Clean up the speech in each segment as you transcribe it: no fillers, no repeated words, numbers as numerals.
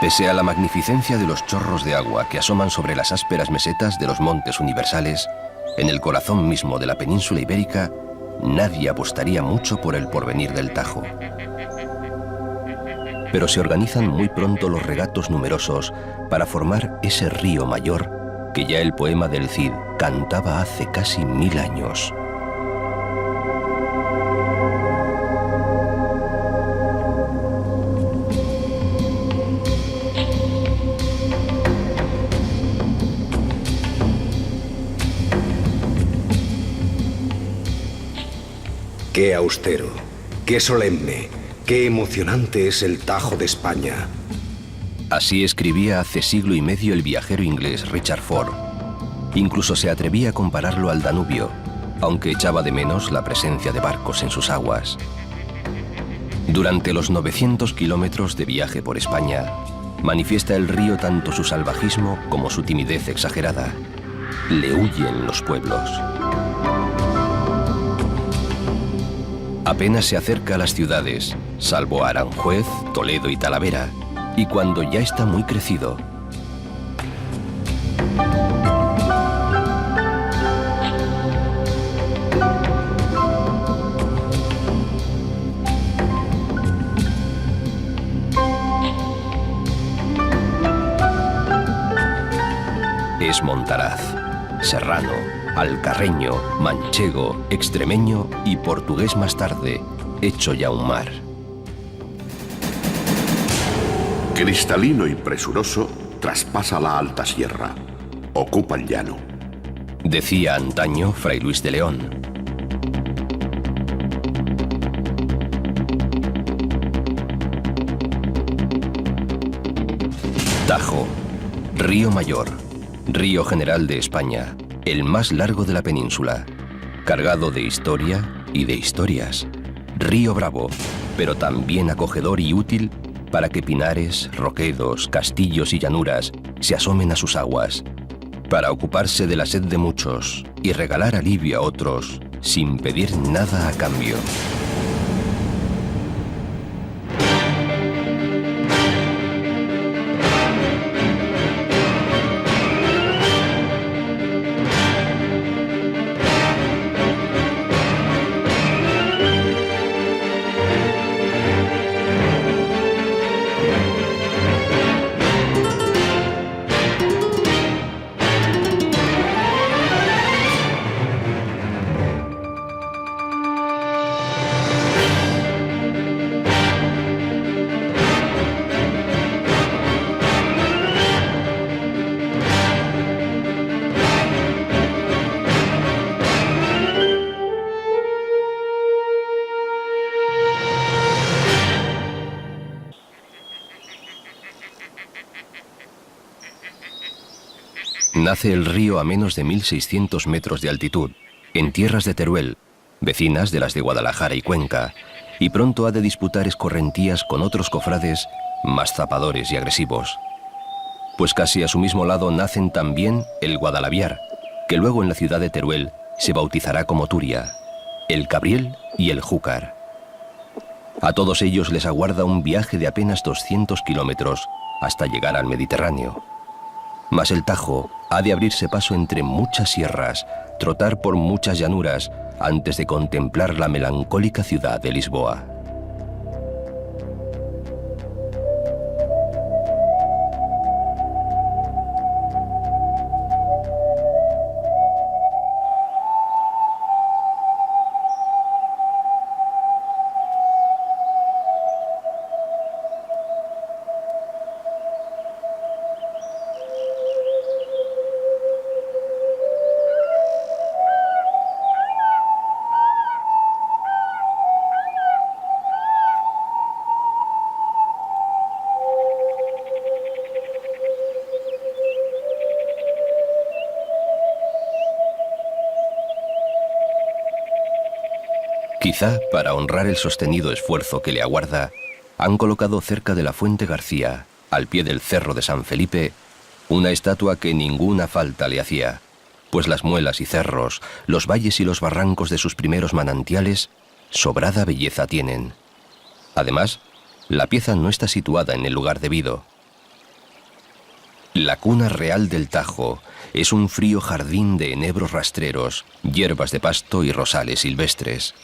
Pese a la magnificencia de los chorros de agua que asoman sobre las ásperas mesetas de los montes universales, en el corazón mismo de la península ibérica, nadie apostaría mucho por el porvenir del Tajo. Pero se organizan muy pronto los regatos numerosos para formar ese río mayor que ya el poema del Cid cantaba hace casi 1000 años. Qué austero, qué solemne, qué emocionante es el Tajo de España. Así escribía hace siglo y medio el viajero inglés Richard Ford. Incluso se atrevía a compararlo al Danubio, aunque echaba de menos la presencia de barcos en sus aguas. Durante los 900 kilómetros de viaje por España, manifiesta el río tanto su salvajismo como su timidez exagerada. Le huyen los pueblos. Apenas se acerca a las ciudades, salvo a Aranjuez, Toledo y Talavera, y cuando ya está muy crecido, es Montaraz, serrano, alcarreño, manchego, extremeño y portugués más tarde, hecho ya un mar. Cristalino y presuroso, traspasa la alta sierra, ocupa el llano. Decía antaño Fray Luis de León. Tajo, río mayor, río general de España, el más largo de la península, cargado de historia y de historias. Río bravo, pero también acogedor y útil para que pinares, roquedos, castillos y llanuras se asomen a sus aguas, para ocuparse de la sed de muchos y regalar alivio a otros sin pedir nada a cambio. Nace el río a menos de 1600 metros de altitud, en tierras de Teruel, vecinas de las de Guadalajara y Cuenca, y pronto ha de disputar escorrentías con otros cofrades más zapadores y agresivos. Pues casi a su mismo lado nacen también el Guadalaviar, que luego en la ciudad de Teruel se bautizará como Turia, el Cabriel y el Júcar. A todos ellos les aguarda un viaje de apenas 200 kilómetros hasta llegar al Mediterráneo. Mas el Tajo ha de abrirse paso entre muchas sierras, trotar por muchas llanuras, antes de contemplar la melancólica ciudad de Lisboa. Quizá, para honrar el sostenido esfuerzo que le aguarda, han colocado cerca de la Fuente García, al pie del Cerro de San Felipe, una estatua que ninguna falta le hacía, pues las muelas y cerros, los valles y los barrancos de sus primeros manantiales, sobrada belleza tienen. Además, la pieza no está situada en el lugar debido. La cuna real del Tajo es un frío jardín de enebros rastreros, hierbas de pasto y rosales silvestres.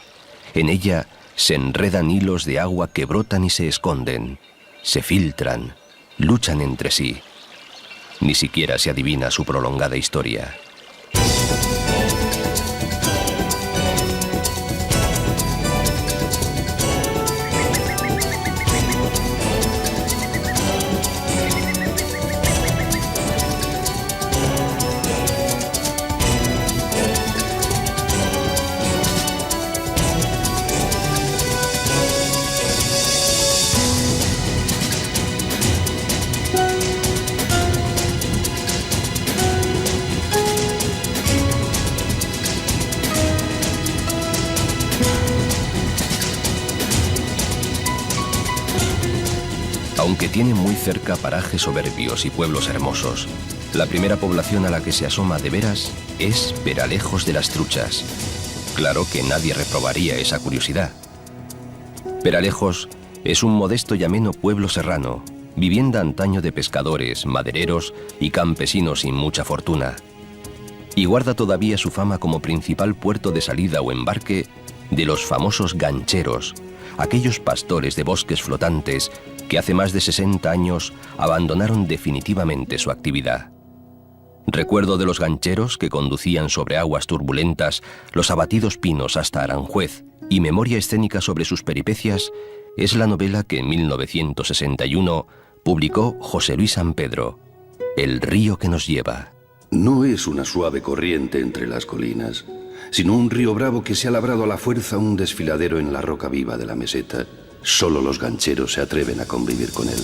En ella se enredan hilos de agua que brotan y se esconden, se filtran, luchan entre sí. Ni siquiera se adivina su prolongada historia. Aunque tiene muy cerca parajes soberbios y pueblos hermosos, la primera población a la que se asoma de veras es Peralejos de las Truchas. Claro que nadie reprobaría esa curiosidad. Peralejos es un modesto y ameno pueblo serrano, vivienda antaño de pescadores, madereros y campesinos sin mucha fortuna. Y guarda todavía su fama como principal puerto de salida o embarque de los famosos gancheros, aquellos pastores de bosques flotantes que hace más de 60 años abandonaron definitivamente su actividad. Recuerdo de los gancheros que conducían sobre aguas turbulentas los abatidos pinos hasta Aranjuez, y memoria escénica sobre sus peripecias es la novela que en 1961 publicó José Luis San Pedro, El río que nos lleva. No es una suave corriente entre las colinas, sino un río bravo que se ha labrado a la fuerza un desfiladero en la roca viva de la meseta. Solo los gancheros se atreven a convivir con él.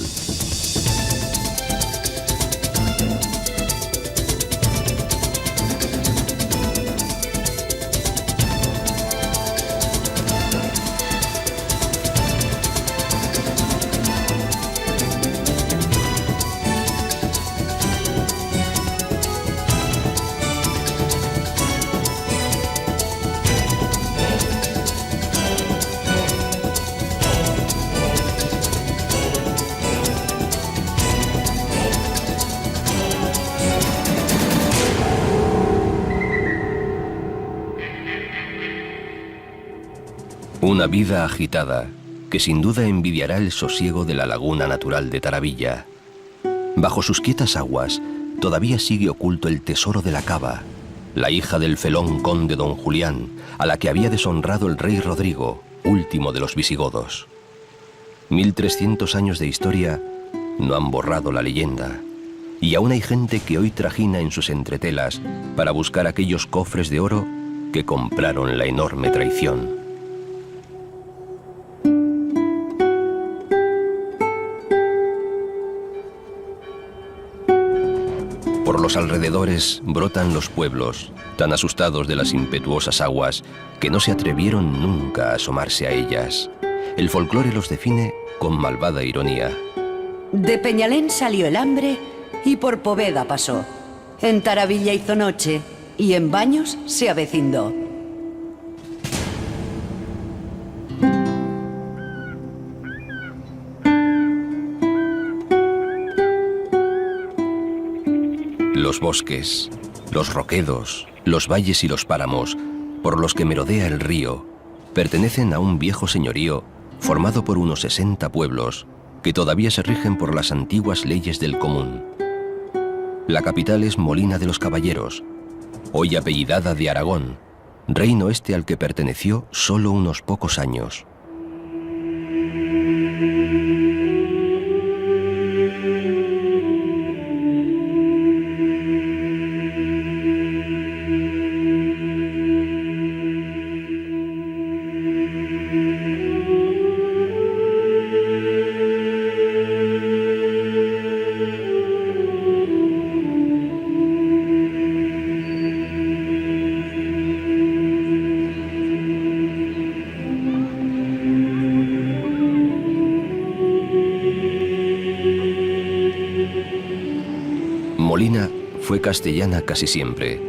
Una vida agitada que sin duda envidiará el sosiego de la laguna natural de Taravilla. Bajo sus quietas aguas todavía sigue oculto el tesoro de la Cava, la hija del felón conde don Julián, a la que había deshonrado el rey Rodrigo, último de los visigodos. 1300 años de historia no han borrado la leyenda, y aún hay gente que hoy trajina en sus entretelas para buscar aquellos cofres de oro que compraron la enorme traición. Por los alrededores brotan los pueblos, tan asustados de las impetuosas aguas que no se atrevieron nunca a asomarse a ellas. El folclore los define con malvada ironía. De Peñalén salió el hambre y por Poveda pasó. En Taravilla hizo noche y en Baños se avecindó. Los bosques, los roquedos, los valles y los páramos, por los que merodea el río, pertenecen a un viejo señorío formado por unos 60 pueblos que todavía se rigen por las antiguas leyes del común. La capital es Molina de los Caballeros, hoy apellidada de Aragón, reino este al que perteneció solo unos pocos años. Molina fue castellana casi siempre,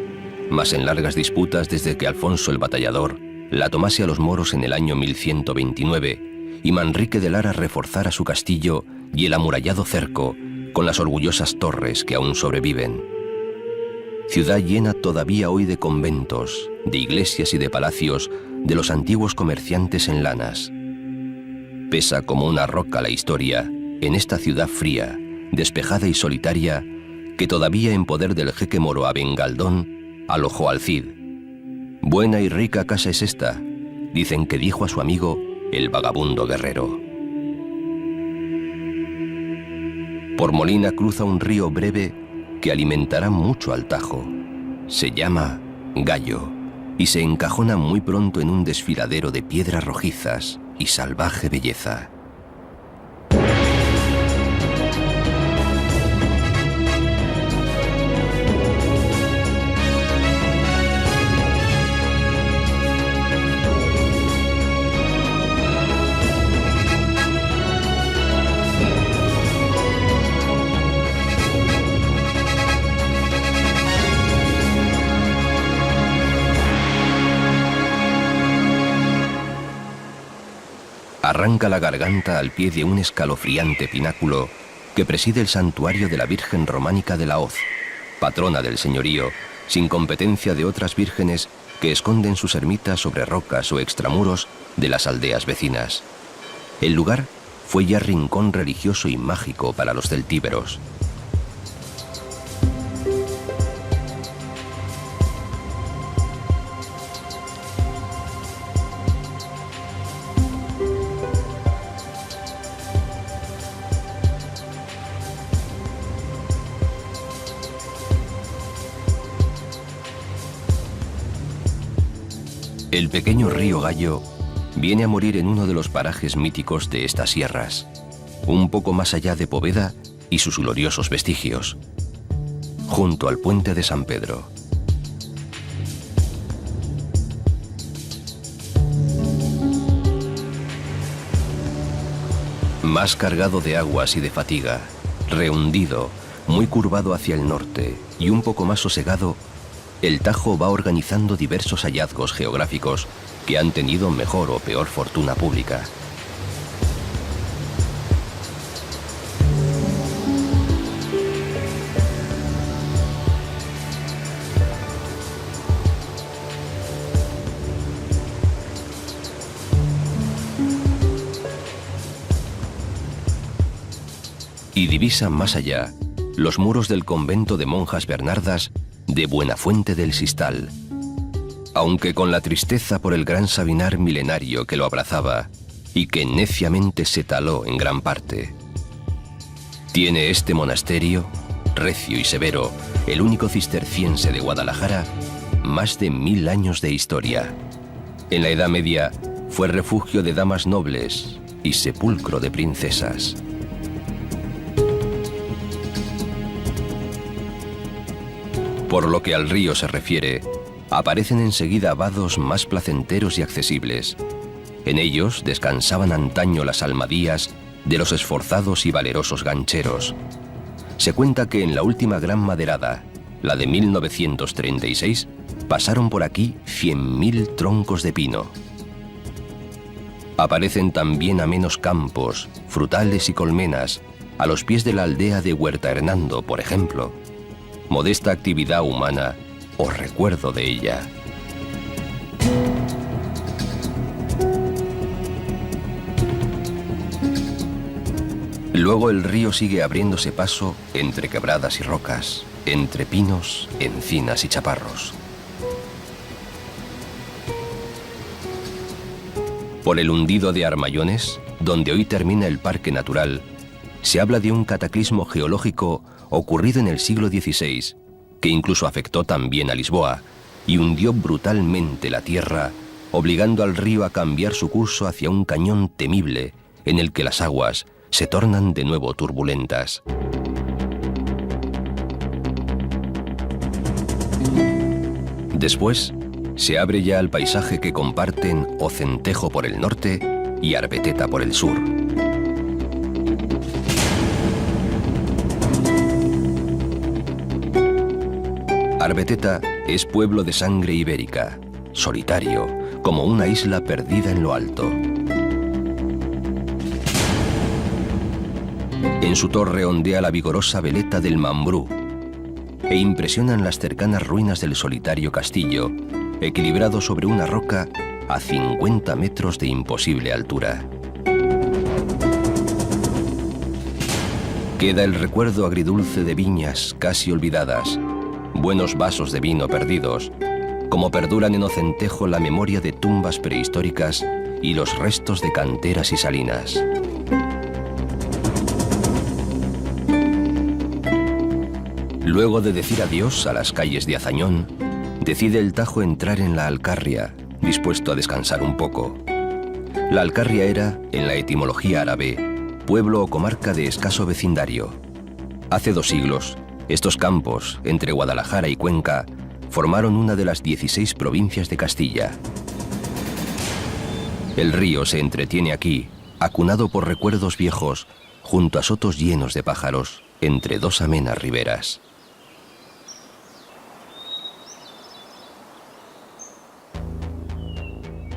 mas en largas disputas desde que Alfonso el Batallador la tomase a los moros en el año 1129 y Manrique de Lara reforzara su castillo y el amurallado cerco con las orgullosas torres que aún sobreviven. Ciudad llena todavía hoy de conventos, de iglesias y de palacios de los antiguos comerciantes en lanas. Pesa como una roca la historia en esta ciudad fría, despejada y solitaria, que todavía en poder del jeque moro Aben Galdón alojó al Cid. Buena y rica casa es esta, dicen que dijo a su amigo el vagabundo guerrero. Por Molina cruza un río breve que alimentará mucho al Tajo. Se llama Gallo y se encajona muy pronto en un desfiladero de piedras rojizas y salvaje belleza. Arranca la garganta al pie de un escalofriante pináculo que preside el santuario de la Virgen Románica de la Hoz, patrona del señorío, sin competencia de otras vírgenes que esconden sus ermitas sobre rocas o extramuros de las aldeas vecinas. El lugar fue ya rincón religioso y mágico para los celtíberos. El pequeño río Gallo viene a morir en uno de los parajes míticos de estas sierras, un poco más allá de Poveda y sus gloriosos vestigios, junto al puente de San Pedro. Más cargado de aguas y de fatiga, rehundido, muy curvado hacia el norte y un poco más sosegado, el Tajo va organizando diversos hallazgos geográficos que han tenido mejor o peor fortuna pública. Y divisa más allá los muros del convento de monjas bernardas de Buenafuente del Sistal, aunque con la tristeza por el gran Sabinar milenario que lo abrazaba y que neciamente se taló en gran parte. Tiene este monasterio, recio y severo, el único cisterciense de Guadalajara, más de 1000 años de historia. En la Edad Media fue refugio de damas nobles y sepulcro de princesas. Por lo que al río se refiere, aparecen enseguida vados más placenteros y accesibles. En ellos descansaban antaño las almadías de los esforzados y valerosos gancheros. Se cuenta que en la última gran maderada, la de 1936, pasaron por aquí 100.000 troncos de pino. Aparecen también amenos campos, frutales y colmenas, a los pies de la aldea de Huerta Hernando, por ejemplo. Modesta actividad humana o recuerdo de ella. Luego el río sigue abriéndose paso entre quebradas y rocas, entre pinos, encinas y chaparros. Por el hundido de Armayones, donde hoy termina el Parque Natural, se habla de un cataclismo geológico ocurrido en el siglo XVI, que incluso afectó también a Lisboa y hundió brutalmente la tierra, obligando al río a cambiar su curso hacia un cañón temible en el que las aguas se tornan de nuevo turbulentas. Después, se abre ya al paisaje que comparten Ocentejo por el norte y Arbeteta por el sur. Arbeteta es pueblo de sangre ibérica, solitario, como una isla perdida en lo alto. En su torre ondea la vigorosa veleta del Mambrú e impresionan las cercanas ruinas del solitario castillo, equilibrado sobre una roca a 50 metros de imposible altura. Queda el recuerdo agridulce de viñas casi olvidadas, buenos vasos de vino perdidos, como perduran en Ocentejo la memoria de tumbas prehistóricas y los restos de canteras y salinas. Luego de decir adiós a las calles de Azañón, decide el Tajo entrar en la Alcarria, dispuesto a descansar un poco. La Alcarria era, en la etimología árabe, pueblo o comarca de escaso vecindario. Hace 2 siglos, estos campos, entre Guadalajara y Cuenca, formaron una de las 16 provincias de Castilla. El río se entretiene aquí, acunado por recuerdos viejos, junto a sotos llenos de pájaros, entre 2 amenas riberas.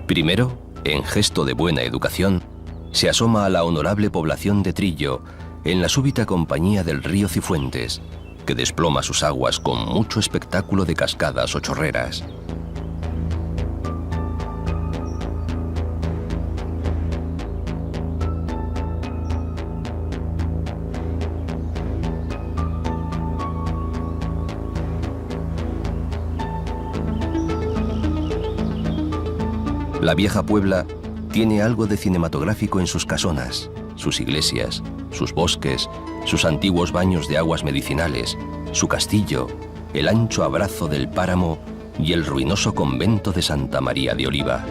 Primero, en gesto de buena educación, se asoma a la honorable población de Trillo, en la súbita compañía del río Cifuentes, que desploma sus aguas con mucho espectáculo de cascadas o chorreras. La vieja Puebla tiene algo de cinematográfico en sus casonas, sus iglesias, sus bosques, sus antiguos baños de aguas medicinales, su castillo, el ancho abrazo del páramo y el ruinoso convento de Santa María de Oliva.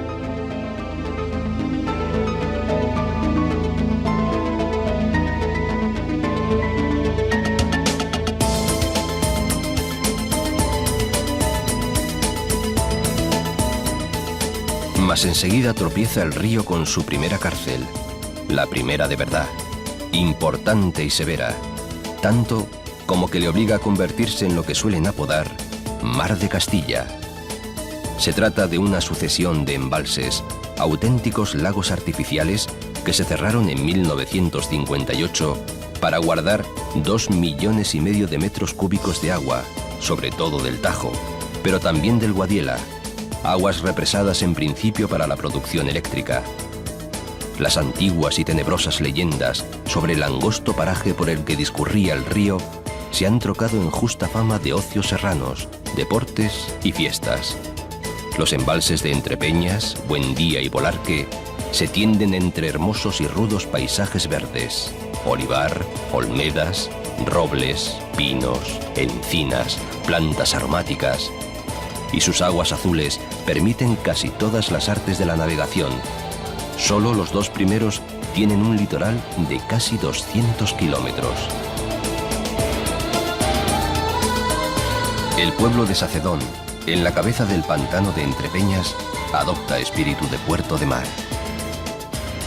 Mas enseguida tropieza el río con su primera cárcel, la primera de verdad, importante y severa, tanto como que le obliga a convertirse en lo que suelen apodar Mar de Castilla. Se trata de una sucesión de embalses, auténticos lagos artificiales que se cerraron en 1958 para guardar 2,5 millones de metros cúbicos de agua, sobre todo del Tajo, pero también del Guadiela, aguas represadas en principio para la producción eléctrica. Las antiguas y tenebrosas leyendas sobre el angosto paraje por el que discurría el río se han trocado en justa fama de ocios serranos, deportes y fiestas. Los embalses de Entrepeñas, Buendía y Volarque se tienden entre hermosos y rudos paisajes verdes, olivar, olmedas, robles, pinos, encinas, plantas aromáticas, y sus aguas azules permiten casi todas las artes de la navegación. Solo los 2 primeros tienen un litoral de casi 200 kilómetros. El pueblo de Sacedón, en la cabeza del pantano de Entrepeñas, adopta espíritu de puerto de mar.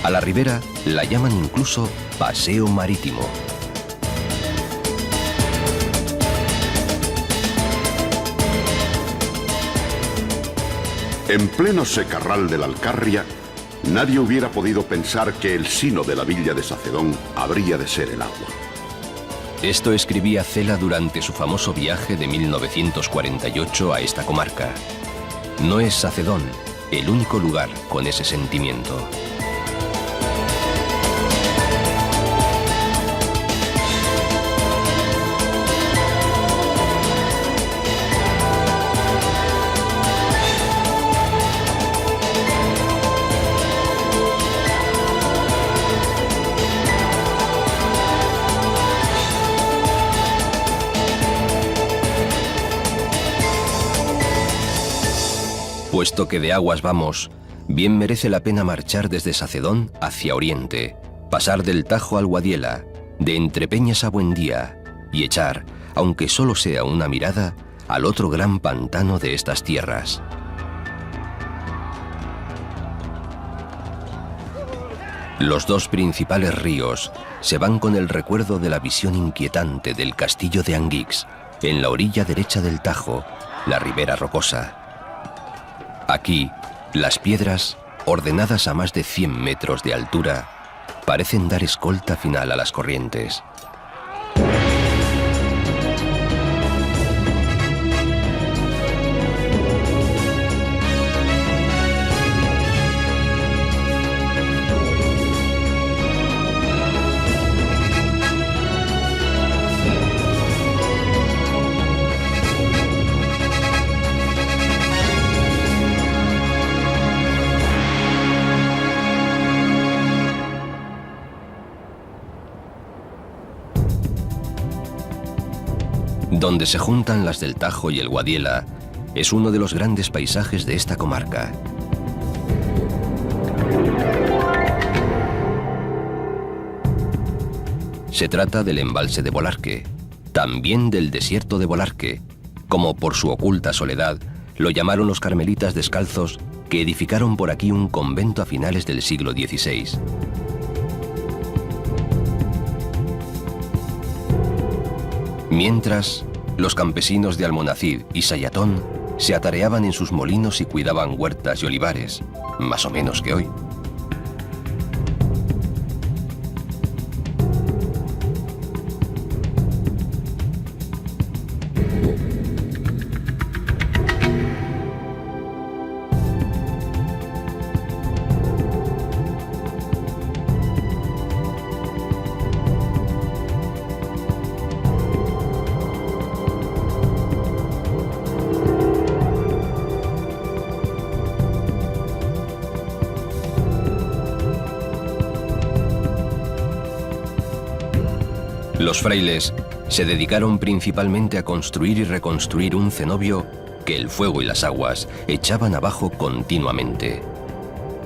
A la ribera la llaman incluso paseo marítimo. En pleno secarral de la Alcarria, nadie hubiera podido pensar que el sino de la villa de Sacedón habría de ser el agua. Esto escribía Cela durante su famoso viaje de 1948 a esta comarca. No es Sacedón el único lugar con ese sentimiento. Puesto que de aguas vamos, bien merece la pena marchar desde Sacedón hacia Oriente, pasar del Tajo al Guadiela, de Entrepeñas a Buendía, y echar, aunque solo sea una mirada, al otro gran pantano de estas tierras. Los 2 principales ríos se van con el recuerdo de la visión inquietante del castillo de Anguix, en la orilla derecha del Tajo, la ribera rocosa. Aquí, las piedras, ordenadas a más de 100 metros de altura, parecen dar escolta final a las corrientes. Donde se juntan las del Tajo y el Guadiela, es uno de los grandes paisajes de esta comarca. Se trata del embalse de Bolarque, también del desierto de Bolarque, como por su oculta soledad lo llamaron los carmelitas descalzos que edificaron por aquí un convento a finales del siglo XVI. Mientras, los campesinos de Almonacid y Sayatón se atareaban en sus molinos y cuidaban huertas y olivares, más o menos que hoy. Los frailes se dedicaron principalmente a construir y reconstruir un cenobio que el fuego y las aguas echaban abajo continuamente,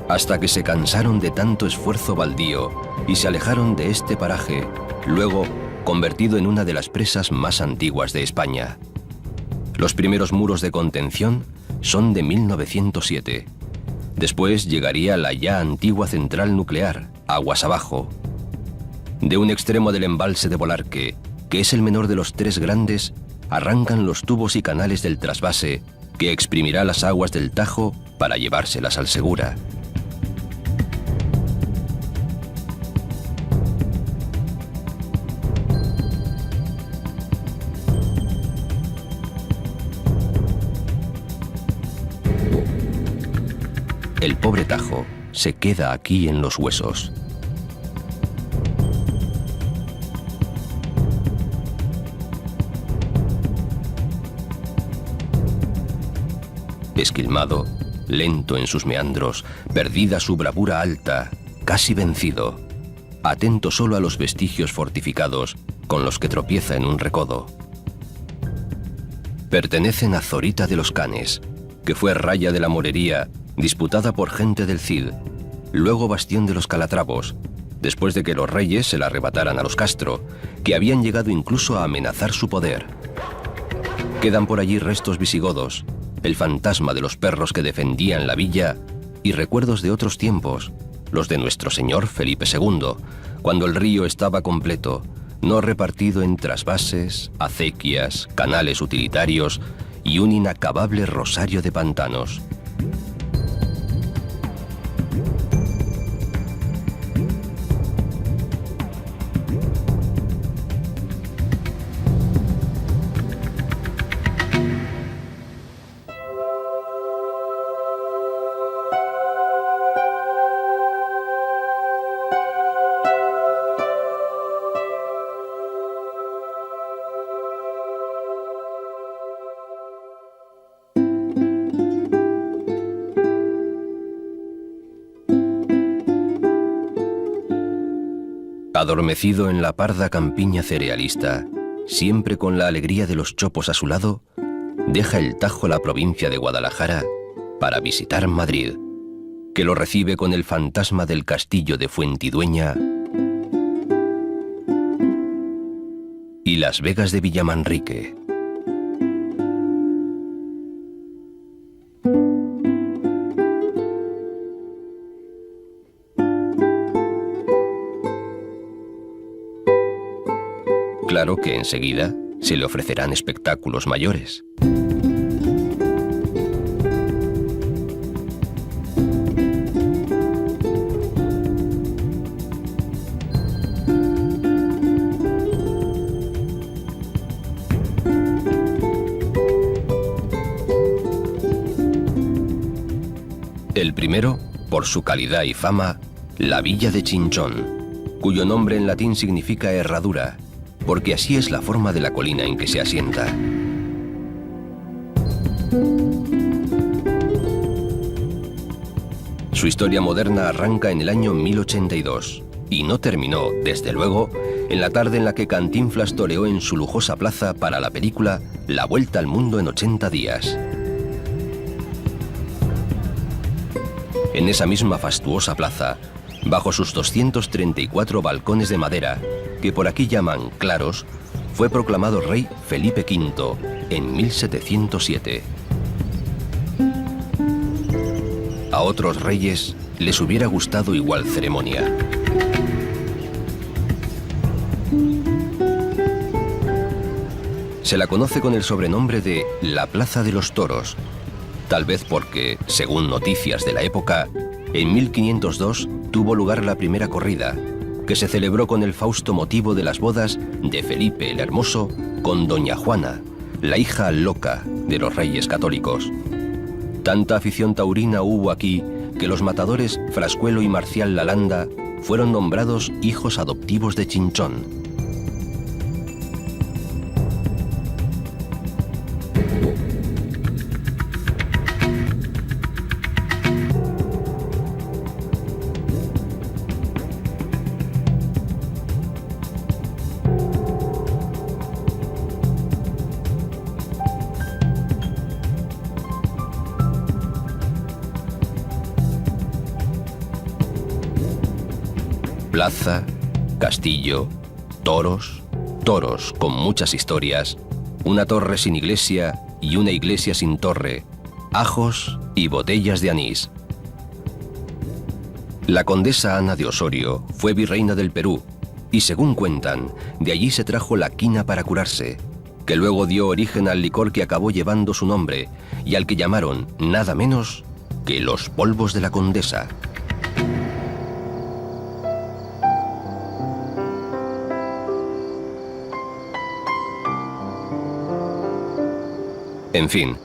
hasta que se cansaron de tanto esfuerzo baldío y se alejaron de este paraje, luego convertido en una de las presas más antiguas de España. Los primeros muros de contención son de 1907. Después llegaría la ya antigua central nuclear, aguas abajo. De un extremo del embalse de Bolarque, que es el menor de los tres grandes, arrancan los tubos y canales del trasvase que exprimirá las aguas del Tajo para llevárselas al Segura. El pobre Tajo se queda aquí en los huesos. Esquilmado, lento en sus meandros, perdida su bravura alta, casi vencido, atento solo a los vestigios fortificados con los que tropieza en un recodo. Pertenecen a Zorita de los Canes, que fue raya de la morería disputada por gente del Cid, luego bastión de los Calatravos, después de que los reyes se la arrebataran a los Castro, que habían llegado incluso a amenazar su poder. Quedan por allí restos visigodos, el fantasma de los perros que defendían la villa y recuerdos de otros tiempos, los de nuestro señor Felipe II, cuando el río estaba completo, no repartido en trasvases, acequias, canales utilitarios y un inacabable rosario de pantanos. Adormecido en la parda campiña cerealista, siempre con la alegría de los chopos a su lado, deja el Tajo la provincia de Guadalajara para visitar Madrid, que lo recibe con el fantasma del castillo de Fuentidueña y las vegas de Villamanrique. Claro que enseguida se le ofrecerán espectáculos mayores. El primero, por su calidad y fama, la villa de Chinchón, cuyo nombre en latín significa herradura, porque así es la forma de la colina en que se asienta. Su historia moderna arranca en el año 1082, Y no terminó, desde luego, en la tarde en la que Cantinflas toreó en su lujosa plaza para la película La Vuelta al Mundo en 80 días. En esa misma fastuosa plaza, bajo sus 234 balcones de madera, que por aquí llaman claros, fue proclamado rey Felipe V en 1707. A otros reyes les hubiera gustado igual ceremonia. Se la conoce con el sobrenombre de la Plaza de los Toros, tal vez porque, según noticias de la época, en 1502 tuvo lugar la primera corrida, que se celebró con el fausto motivo de las bodas de Felipe el Hermoso con doña Juana, la hija loca de los reyes católicos. Tanta afición taurina hubo aquí que los matadores Frascuelo y Marcial Lalanda fueron nombrados hijos adoptivos de Chinchón. Plaza, castillo, toros, toros con muchas historias, una torre sin iglesia y una iglesia sin torre, ajos y botellas de anís. La condesa Ana de Osorio fue virreina del Perú y, según cuentan, de allí se trajo la quina para curarse, que luego dio origen al licor que acabó llevando su nombre y al que llamaron nada menos que los polvos de la condesa. En fin,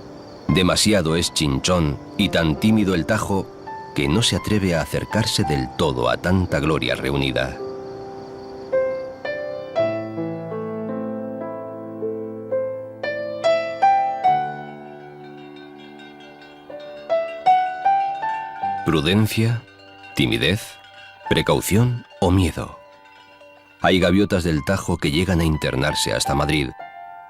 demasiado es Chinchón y tan tímido el Tajo que no se atreve a acercarse del todo a tanta gloria reunida. Prudencia, timidez, precaución o miedo. Hay gaviotas del Tajo que llegan a internarse hasta Madrid,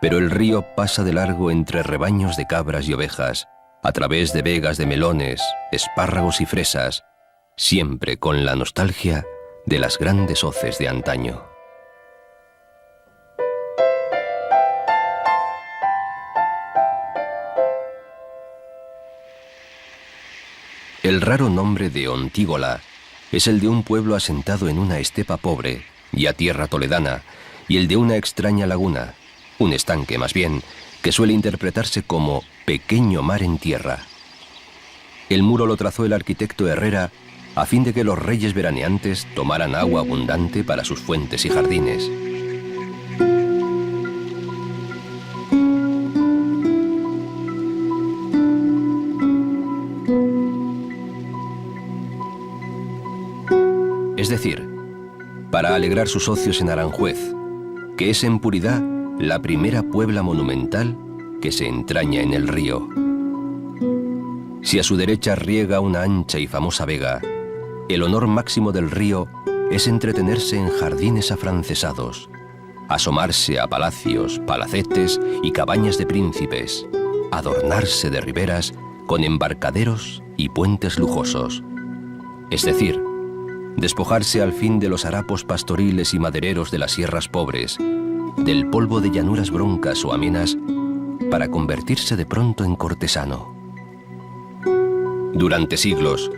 pero el río pasa de largo entre rebaños de cabras y ovejas, a través de vegas de melones, espárragos y fresas, siempre con la nostalgia de las grandes hoces de antaño. El raro nombre de Ontígola es el de un pueblo asentado en una estepa pobre, ya tierra toledana, y el de una extraña laguna, un estanque más bien, que suele interpretarse como pequeño mar en tierra. El muro lo trazó el arquitecto Herrera a fin de que los reyes veraneantes tomaran agua abundante para sus fuentes y jardines. Es decir, para alegrar sus ocios en Aranjuez, que es en puridad la primera puebla monumental que se entraña en el río. Si a su derecha riega una ancha y famosa vega, el honor máximo del río es entretenerse en jardines afrancesados, asomarse a palacios, palacetes y cabañas de príncipes, adornarse de riberas con embarcaderos y puentes lujosos. Es decir, despojarse al fin de los harapos pastoriles y madereros de las sierras pobres, del polvo de llanuras broncas o amenas, para convertirse de pronto en cortesano. Durante siglos,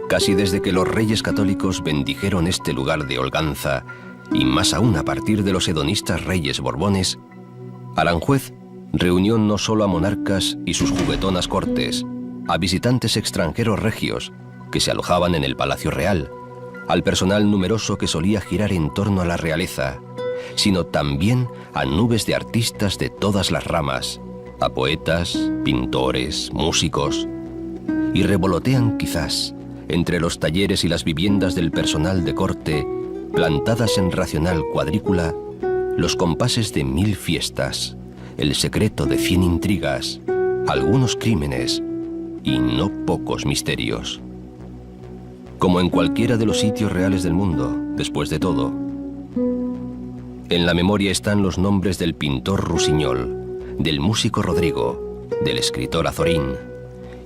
casi desde que los reyes católicos bendijeron este lugar de holganza, y más aún a partir de los hedonistas reyes borbones, Aranjuez reunió no solo a monarcas y sus juguetonas cortes, a visitantes extranjeros regios que se alojaban en el Palacio Real, al personal numeroso que solía girar en torno a la realeza, sino también a nubes de artistas de todas las ramas, a poetas, pintores, músicos, y revolotean quizás entre los talleres y las viviendas del personal de corte, plantadas en racional cuadrícula, los compases de 1000 fiestas, el secreto de 100 intrigas, algunos crímenes y no pocos misterios. como en cualquiera de los sitios reales del mundo, después de todo. En la memoria están los nombres del pintor Rusiñol, del músico Rodrigo, del escritor Azorín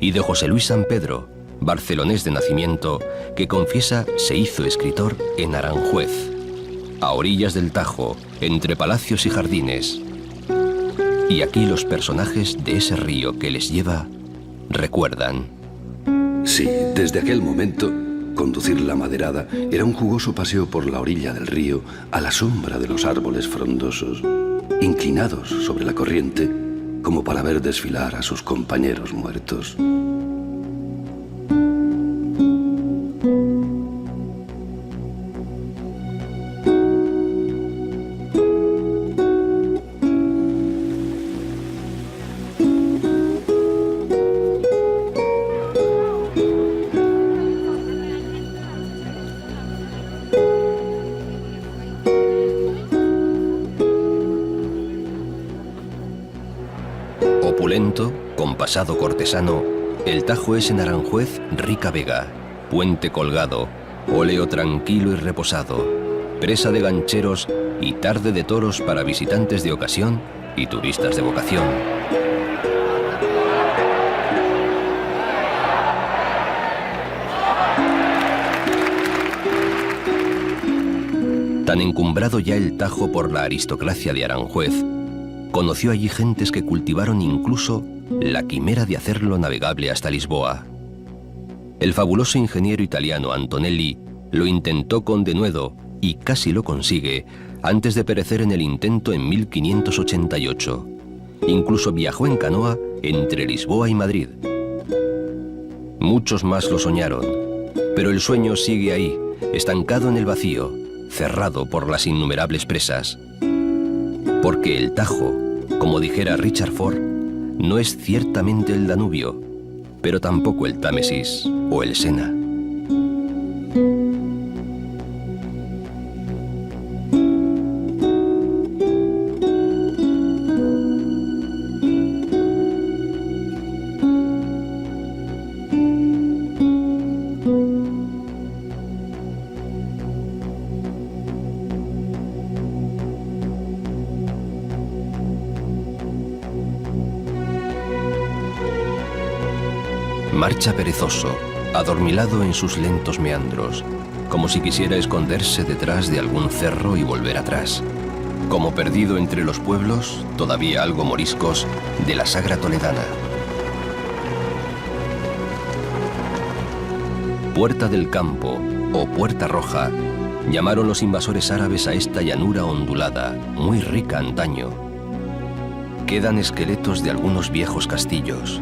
y de José Luis San Pedro, barcelonés de nacimiento, que confiesa se hizo escritor en Aranjuez, a orillas del Tajo, entre palacios y jardines. Y aquí los personajes de ese río que les lleva recuerdan. Sí, desde aquel momento, conducir la maderada era un jugoso paseo por la orilla del río a la sombra de los árboles frondosos, inclinados sobre la corriente como para ver desfilar a sus compañeros muertos. Opulento, con pasado cortesano, el Tajo es en Aranjuez rica vega, puente colgado, óleo tranquilo y reposado, presa de gancheros y tarde de toros para visitantes de ocasión y turistas de vocación. Tan encumbrado ya el Tajo por la aristocracia de Aranjuez, conoció allí gentes que cultivaron incluso la quimera de hacerlo navegable hasta Lisboa. El fabuloso ingeniero italiano Antonelli lo intentó con denuedo y casi lo consigue antes de perecer en el intento en 1588. Incluso viajó en canoa entre Lisboa y Madrid. Muchos más lo soñaron, pero el sueño sigue ahí, estancado en el vacío, cerrado por las innumerables presas. Porque el Tajo, como dijera Richard Ford, no es ciertamente el Danubio, pero tampoco el Támesis o el Sena. Marcha perezoso, adormilado en sus lentos meandros, como si quisiera esconderse detrás de algún cerro y volver atrás, como perdido entre los pueblos, todavía algo moriscos, de la Sagra toledana. Puerta del Campo, o Puerta Roja, llamaron los invasores árabes a esta llanura ondulada, muy rica antaño. Quedan esqueletos de algunos viejos castillos.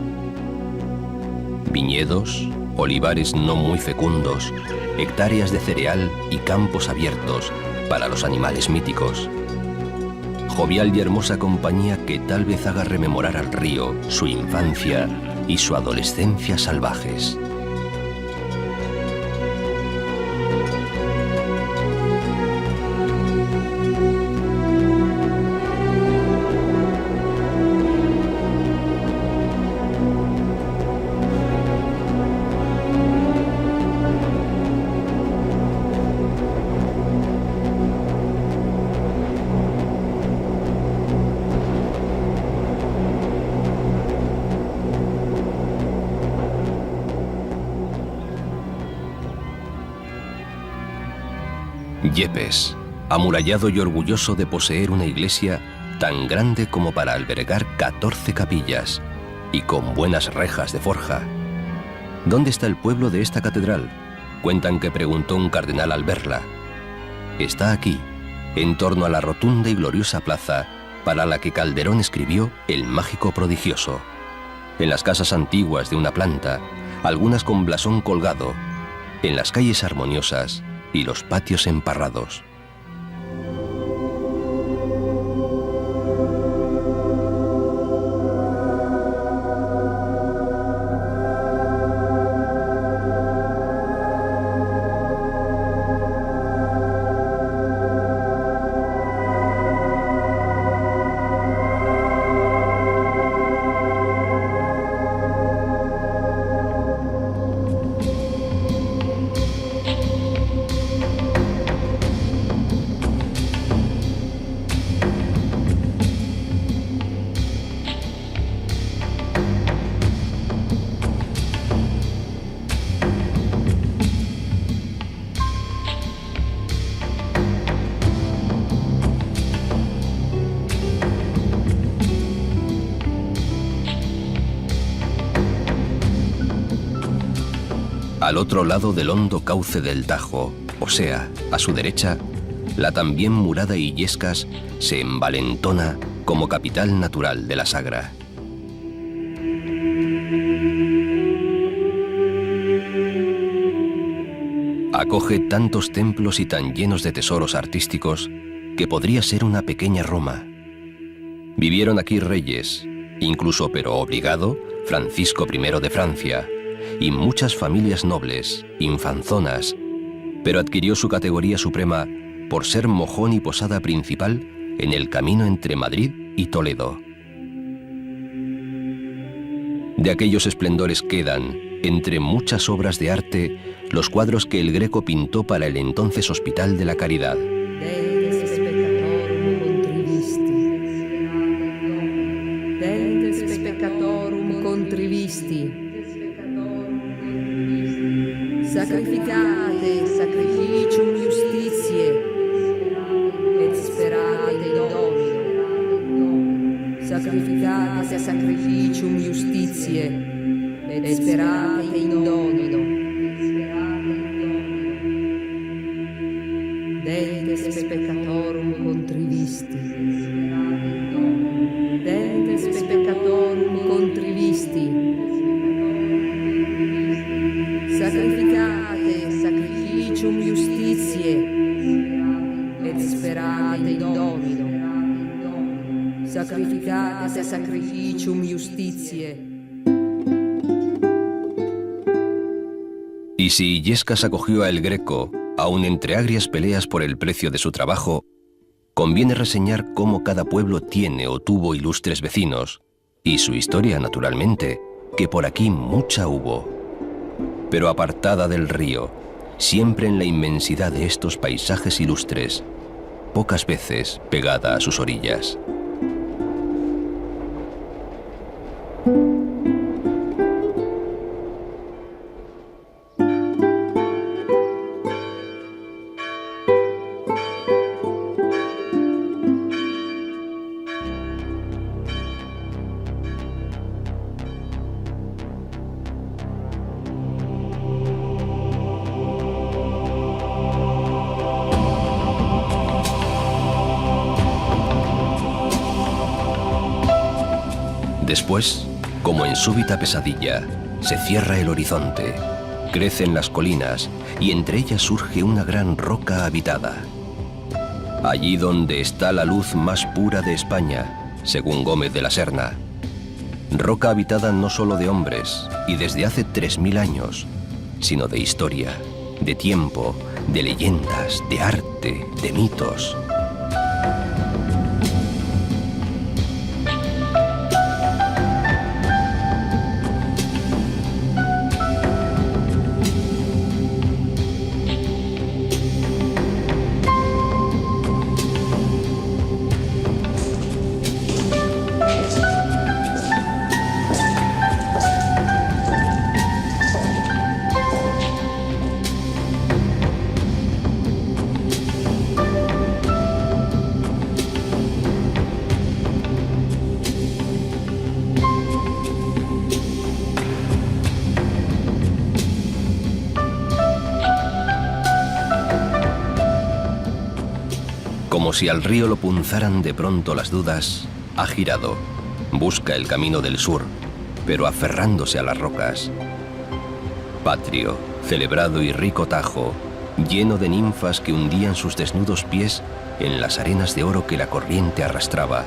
Viñedos, olivares no muy fecundos, hectáreas de cereal y campos abiertos para los animales míticos. Jovial y hermosa compañía que tal vez haga rememorar al río su infancia y su adolescencia salvajes. Yepes, amurallado y orgulloso de poseer una iglesia tan grande como para albergar 14 capillas y con buenas rejas de forja. ¿Dónde está el pueblo de esta catedral? Cuentan que preguntó un cardenal al verla. Está aquí, en torno a la rotunda y gloriosa plaza para la que Calderón escribió El Mágico Prodigioso. En las casas antiguas de una planta, algunas con blasón colgado, en las calles armoniosas y los patios emparrados. Al otro lado del hondo cauce del Tajo, o sea, a su derecha, la también murada Illescas se envalentona como capital natural de la Sagra. Acoge tantos templos y tan llenos de tesoros artísticos que podría ser una pequeña Roma. Vivieron aquí reyes, incluso pero obligado, Francisco I de Francia, y muchas familias nobles, infanzonas, pero adquirió su categoría suprema por ser mojón y posada principal en el camino entre Madrid y Toledo. De aquellos esplendores quedan, entre muchas obras de arte, los cuadros que el Greco pintó para el entonces Hospital de la Caridad. Sacrificate sacrificium justitiae et sperate in Domino. Sacrificate sacrificium justitiae et sperate in Domino. Dentes peccatorum contrivisti. Dentes peccatorum contrivisti. Sacrificate sacrificium justitiae et sperate in Domino. Sacrificate sacrificium justitiae. Y si Illescas acogió a El Greco, aun entre agrias peleas por el precio de su trabajo, conviene reseñar cómo cada pueblo tiene o tuvo ilustres vecinos, y su historia, naturalmente, que por aquí mucha hubo. Pero apartada del río, siempre en la inmensidad de estos paisajes ilustres, pocas veces pegada a sus orillas. Después, como en súbita pesadilla, se cierra el horizonte, crecen las colinas y entre ellas surge una gran roca habitada. Allí donde está la luz más pura de España, según Gómez de la Serna. Roca habitada no solo de hombres y desde hace 3000 años, sino de historia, de tiempo, de leyendas, de arte, de mitos. Como si al río lo punzaran de pronto las dudas, ha girado, busca el camino del sur, pero aferrándose a las rocas. Patrio, celebrado y rico Tajo, lleno de ninfas que hundían sus desnudos pies en las arenas de oro que la corriente arrastraba,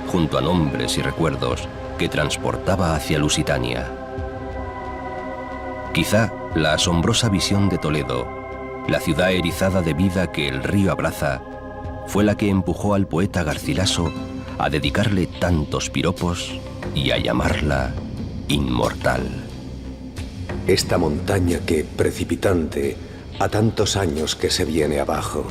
junto a nombres y recuerdos que transportaba hacia Lusitania. Quizá la asombrosa visión de Toledo, la ciudad erizada de vida que el río abraza, fue la que empujó al poeta Garcilaso a dedicarle tantos piropos y a llamarla inmortal. Esta montaña que, precipitante, a tantos años que se viene abajo,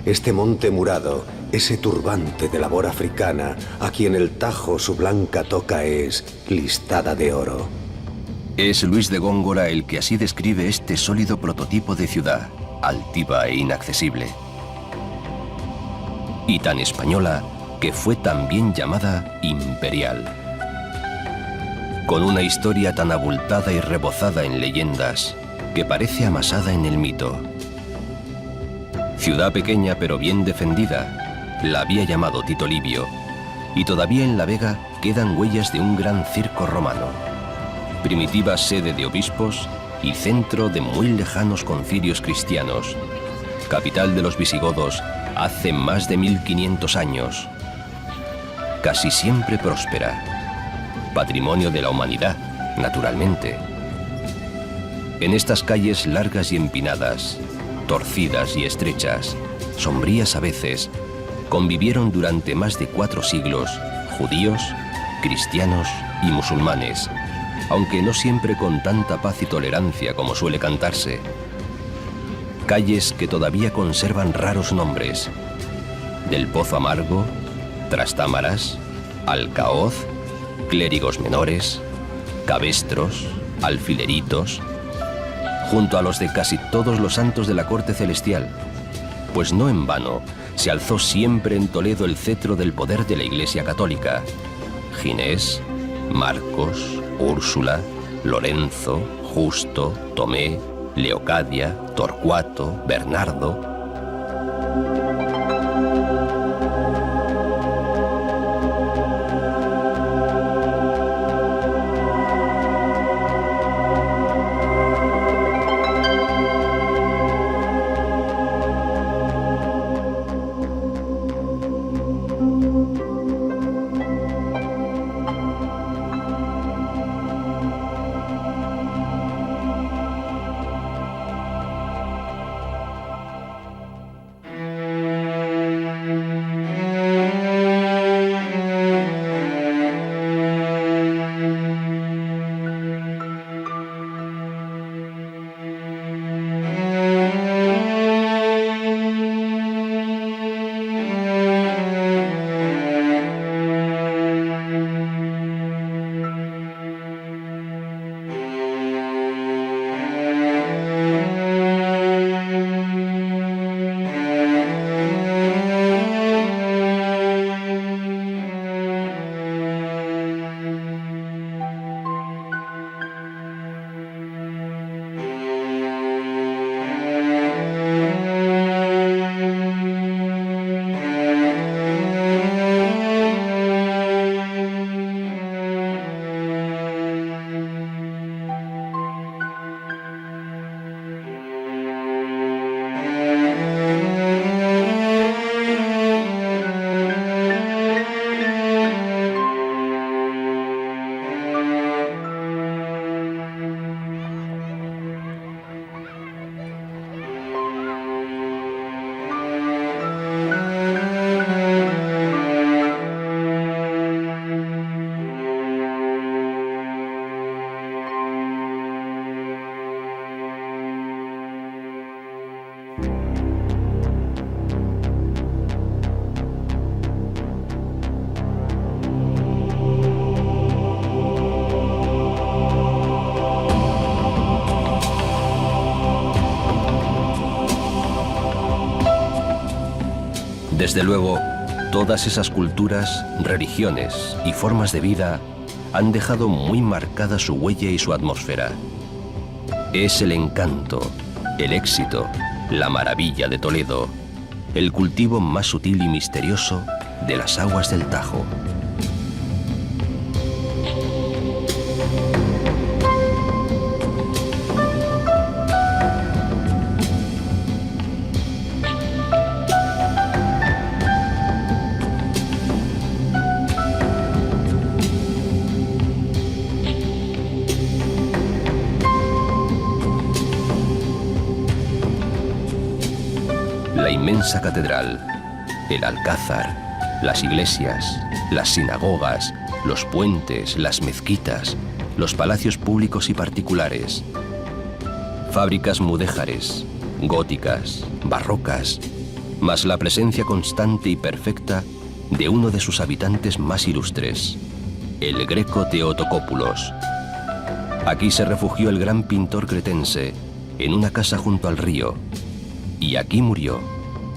este monte murado, ese turbante de labor africana, a quien el Tajo su blanca toca es listada de oro. Es Luis de Góngora el que así describe este sólido prototipo de ciudad, altiva e inaccesible. Y tan española que fue también llamada imperial. Con una historia tan abultada y rebozada en leyendas, que parece amasada en el mito. Ciudad pequeña pero bien defendida, la había llamado Tito Livio, y todavía en La Vega quedan huellas de un gran circo romano, primitiva sede de obispos y centro de muy lejanos concilios cristianos, capital de los visigodos hace más de 1500 años. Casi siempre próspera, patrimonio de la humanidad, naturalmente. En estas calles largas y empinadas, torcidas y estrechas, sombrías a veces, convivieron durante más de 4 siglos judíos, cristianos y musulmanes, aunque no siempre con tanta paz y tolerancia como suele cantarse. Calles que todavía conservan raros nombres: del Pozo Amargo, Trastámaras, Alcaoz, Clérigos Menores, Cabestros, Alfileritos, junto a los de casi todos los santos de la corte celestial, pues no en vano se alzó siempre en Toledo el cetro del poder de la Iglesia Católica. Ginés, Marcos, Úrsula, Lorenzo, Justo, Tomé, Leocadia, Torcuato, Bernardo. Desde luego, todas esas culturas, religiones y formas de vida han dejado muy marcada su huella y su atmósfera. Es el encanto, el éxito, la maravilla de Toledo, el cultivo más sutil y misterioso de las aguas del Tajo. La inmensa catedral, el alcázar, las iglesias, las sinagogas, los puentes, las mezquitas, los palacios públicos y particulares, fábricas mudéjares, góticas, barrocas, más la presencia constante y perfecta de uno de sus habitantes más ilustres, el greco Theotokópulos. Aquí se refugió el gran pintor cretense, en una casa junto al río, y aquí murió,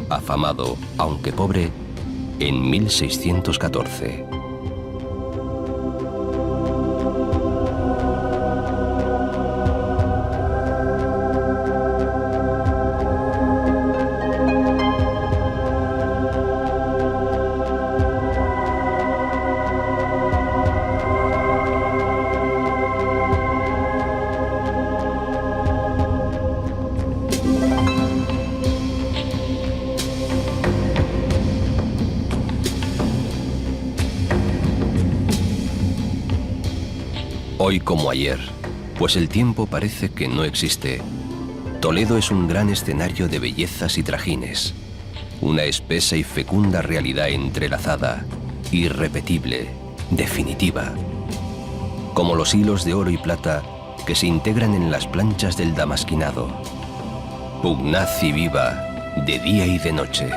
afamado, aunque pobre, en 1614. Hoy como ayer, pues el tiempo parece que no existe. Toledo es un gran escenario de bellezas y trajines, una espesa y fecunda realidad entrelazada, irrepetible, definitiva, como los hilos de oro y plata que se integran en las planchas del damasquinado, pugnaz y viva, de día y de noche.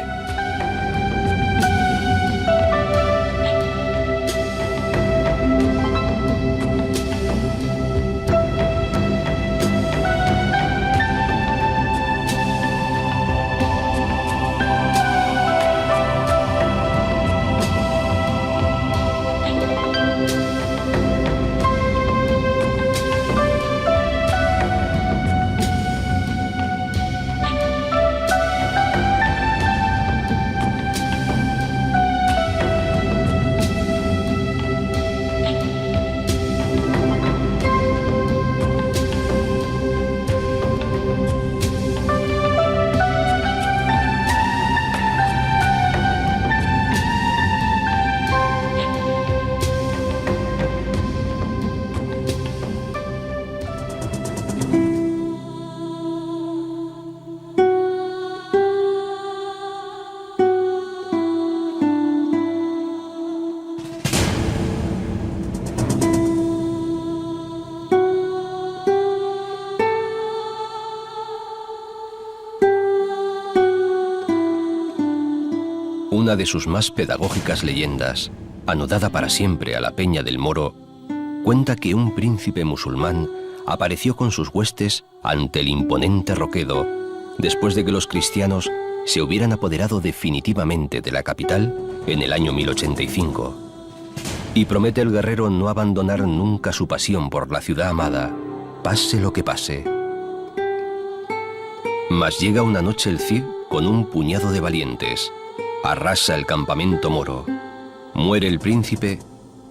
Una de sus más pedagógicas leyendas, anudada para siempre a la Peña del Moro, cuenta que un príncipe musulmán apareció con sus huestes ante el imponente Roquedo después de que los cristianos se hubieran apoderado definitivamente de la capital en el año 1085. Y promete el guerrero no abandonar nunca su pasión por la ciudad amada, pase lo que pase. Mas llega una noche el Cid con un puñado de valientes, arrasa el campamento moro, muere el príncipe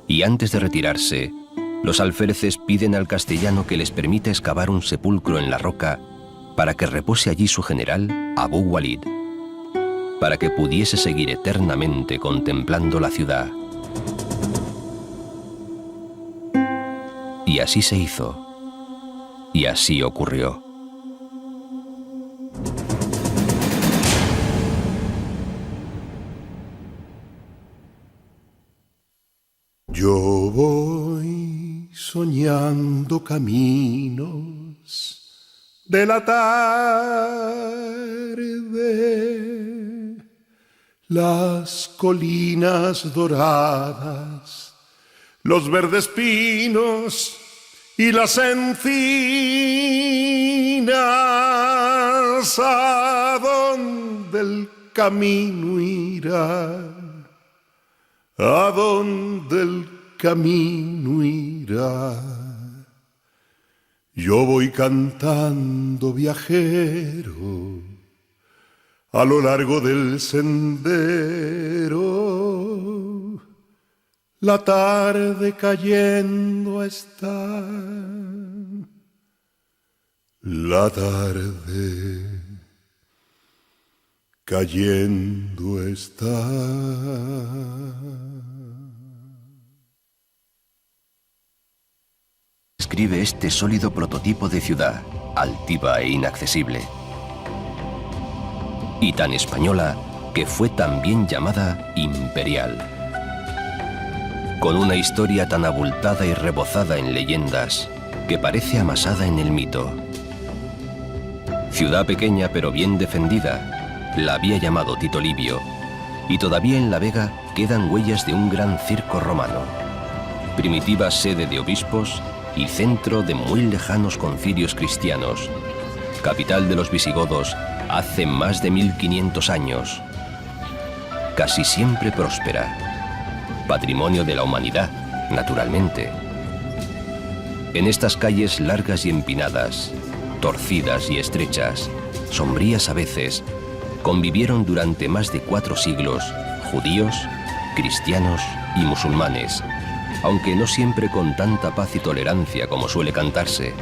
y antes de retirarse, los alféreces piden al castellano que les permita excavar un sepulcro en la roca para que repose allí su general, Abu Walid, para que pudiese seguir eternamente contemplando la ciudad. Y así se hizo, y así ocurrió. Yo voy soñando caminos de la tarde, las colinas doradas, los verdes pinos y las encinas, ¿a dónde el camino irá? ¿A dónde el camino irá? Yo voy cantando viajero a lo largo del sendero, la tarde cayendo está, la tarde cayendo está. Escribe este sólido prototipo de ciudad, altiva e inaccesible. Y tan española que fue también llamada imperial. Con una historia tan abultada y rebozada en leyendas que parece amasada en el mito. Ciudad pequeña pero bien defendida, la había llamado Tito Livio, y todavía en La Vega quedan huellas de un gran circo romano, primitiva sede de obispos y centro de muy lejanos concilios cristianos, capital de los visigodos hace más de 1500 años, casi siempre próspera, patrimonio de la humanidad, naturalmente. En estas calles largas y empinadas, torcidas y estrechas, sombrías a veces, convivieron durante más de 4 siglos judíos, cristianos y musulmanes, aunque no siempre con tanta paz y tolerancia como suele cantarse.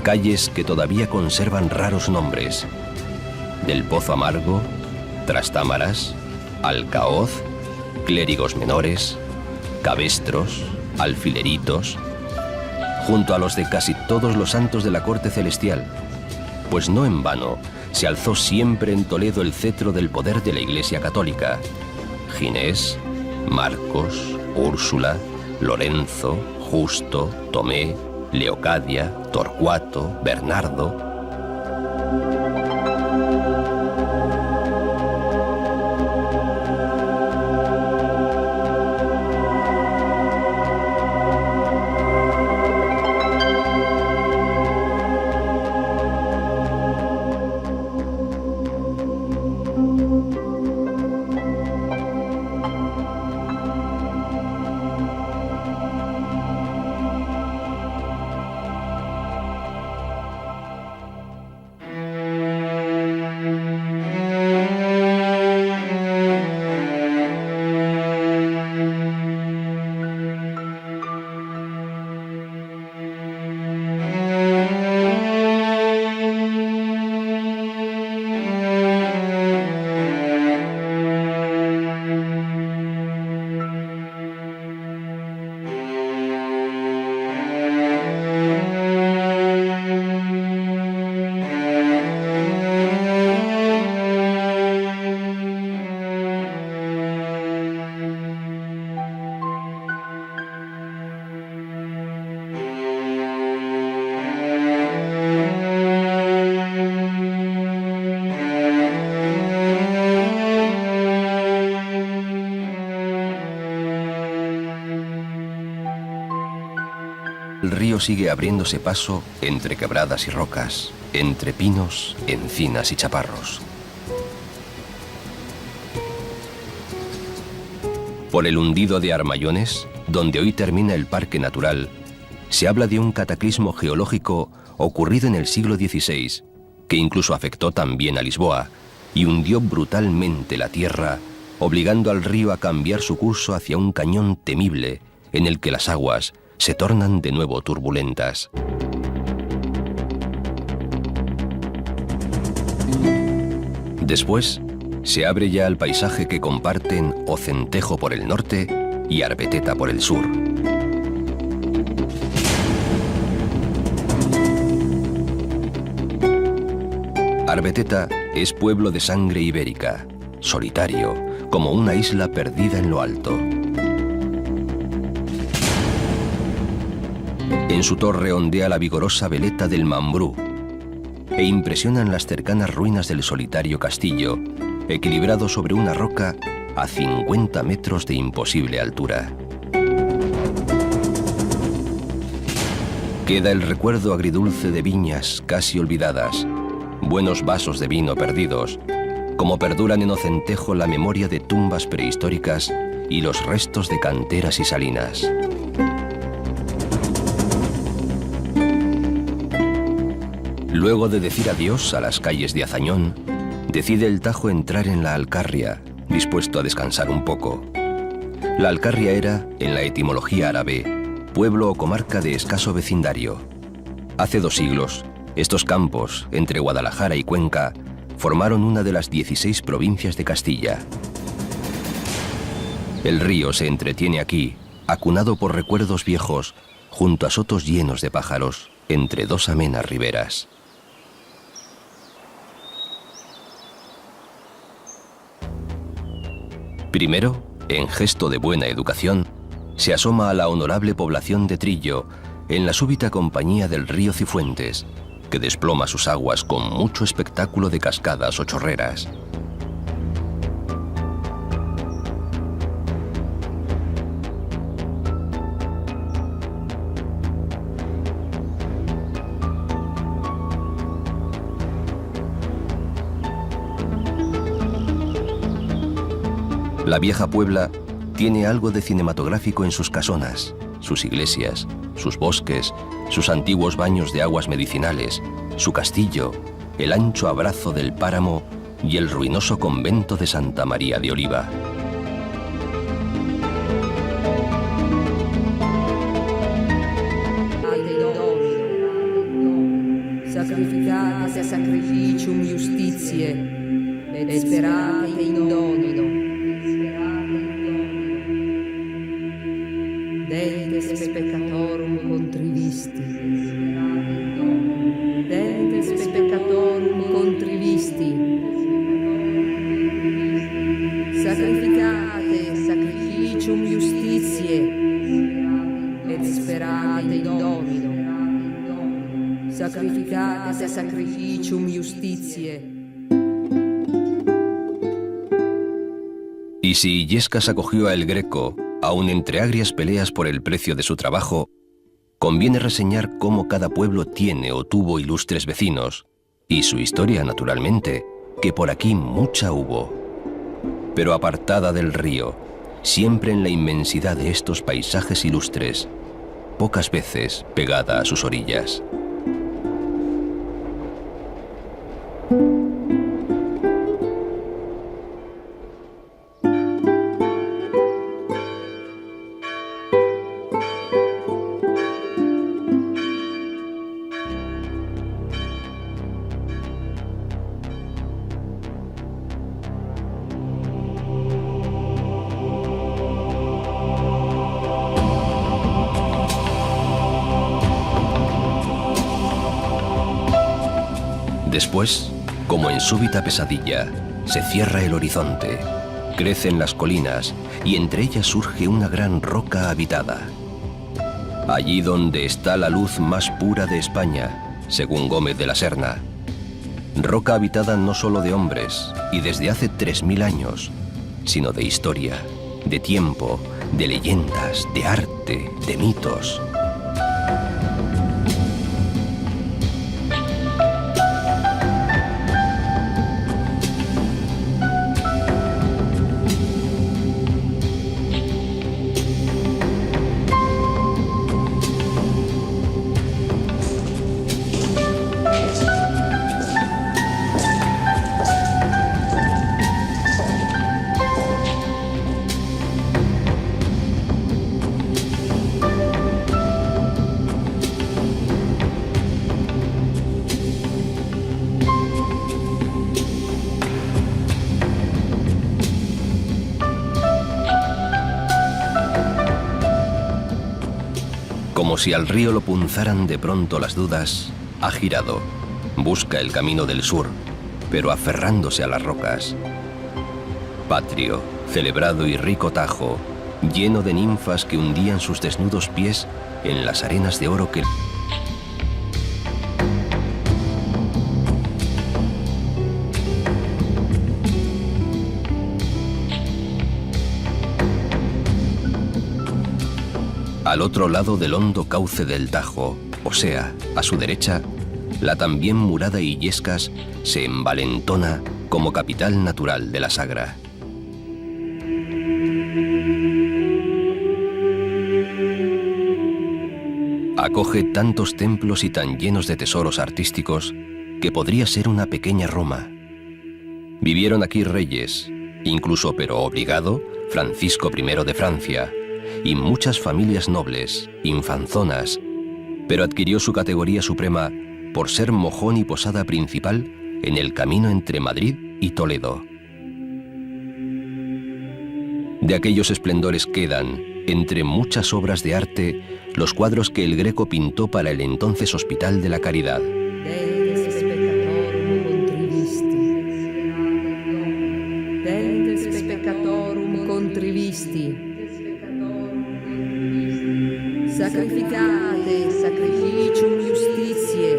Calles que todavía conservan raros nombres: del Pozo Amargo, Trastámaras, Alcaoz, Clérigos Menores, Cabestros, Alfileritos, junto a los de casi todos los santos de la corte celestial, pues no en vano se alzó siempre en Toledo el cetro del poder de la Iglesia Católica. Ginés, Marcos, Úrsula, Lorenzo, Justo, Tomé, Leocadia, Torcuato, Bernardo. El río sigue abriéndose paso entre quebradas y rocas, entre pinos, encinas y chaparros. Por el hundido de Armayones, donde hoy termina el Parque Natural, se habla de un cataclismo geológico ocurrido en el siglo XVI, que incluso afectó también a Lisboa y hundió brutalmente la tierra, obligando al río a cambiar su curso hacia un cañón temible en el que las aguas se tornan de nuevo turbulentas. Después, se abre ya al paisaje que comparten Ocentejo por el norte y Arbeteta por el sur. Arbeteta es pueblo de sangre ibérica, solitario, como una isla perdida en lo alto. En su torre ondea la vigorosa veleta del Mambrú e impresionan las cercanas ruinas del solitario castillo, equilibrado sobre una roca a 50 metros de imposible altura. Queda el recuerdo agridulce de viñas casi olvidadas, buenos vasos de vino perdidos, como perduran en Ocentejo la memoria de tumbas prehistóricas y los restos de canteras y salinas. Luego de decir adiós a las calles de Azañón, decide el Tajo entrar en la Alcarria, dispuesto a descansar un poco. La Alcarria era, en la etimología árabe, pueblo o comarca de escaso vecindario. Hace 2 siglos, estos campos, entre Guadalajara y Cuenca, formaron una de las 16 provincias de Castilla. El río se entretiene aquí, acunado por recuerdos viejos, junto a sotos llenos de pájaros, entre 2 amenas riberas. Primero, en gesto de buena educación, se asoma a la honorable población de Trillo, en la súbita compañía del río Cifuentes, que desploma sus aguas con mucho espectáculo de cascadas o chorreras. La vieja Puebla tiene algo de cinematográfico en sus casonas, sus iglesias, sus bosques, sus antiguos baños de aguas medicinales, su castillo, el ancho abrazo del páramo y el ruinoso convento de Santa María de Oliva. Sacrificate a sacrificium justitiae, et sperate in Domino. Dentes peccatorum contrivisti. Sacrificate sacrificium justitiae, et sperate in Domino. Sacrificate sacrificium justitiae. Y si Illescas acogió a El Greco, aun entre agrias peleas por el precio de su trabajo, conviene reseñar cómo cada pueblo tiene o tuvo ilustres vecinos, y su historia, naturalmente, que por aquí mucha hubo. Pero apartada del río, siempre en la inmensidad de estos paisajes ilustres, pocas veces pegada a sus orillas. Después, como en súbita pesadilla, se cierra el horizonte, crecen las colinas y entre ellas surge una gran roca habitada. Allí donde está la luz más pura de España, según Gómez de la Serna. Roca habitada no solo de hombres y desde hace 3000 años, sino de historia, de tiempo, de leyendas, de arte, de mitos. Como si al río lo punzaran de pronto las dudas, ha girado, busca el camino del sur, pero aferrándose a las rocas. Patrio, celebrado y rico Tajo, lleno de ninfas que hundían sus desnudos pies en las arenas de oro que... Al otro lado del hondo cauce del Tajo, o sea, a su derecha, la también murada Illescas se envalentona como capital natural de la Sagra. Acoge tantos templos y tan llenos de tesoros artísticos que podría ser una pequeña Roma. Vivieron aquí reyes, incluso pero obligado, Francisco I de Francia, y muchas familias nobles, infanzonas, pero adquirió su categoría suprema por ser mojón y posada principal en el camino entre Madrid y Toledo. De aquellos esplendores quedan, entre muchas obras de arte, los cuadros que El Greco pintó para el entonces Hospital de la Caridad. Sacrificate sacrificium justitiae,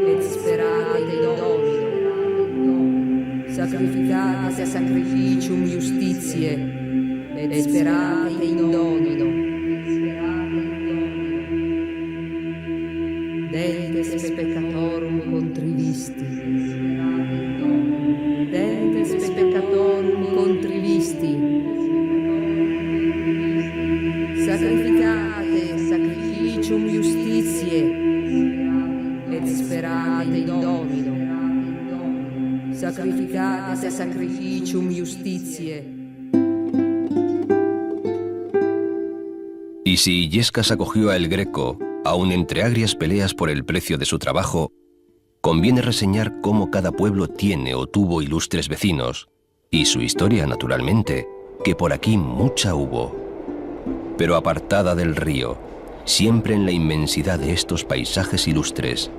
et sperate in Domino. Sacrificate sacrificium justitiae, et sperate in Domino. Dentes peccatorum contrivisti. Dentes peccatorum contrivisti. Sacrificate sacrificium justitiae, et sperate in Domino. Sacrificate sacrificium justitiae. Y si Illescas acogió a El Greco, aun entre agrias peleas por el precio de su trabajo, conviene reseñar cómo cada pueblo tiene o tuvo ilustres vecinos, y su historia, naturalmente, que por aquí mucha hubo. Pero apartada del río, siempre en la inmensidad de estos paisajes ilustres,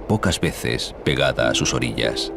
pocas veces pegada a sus orillas.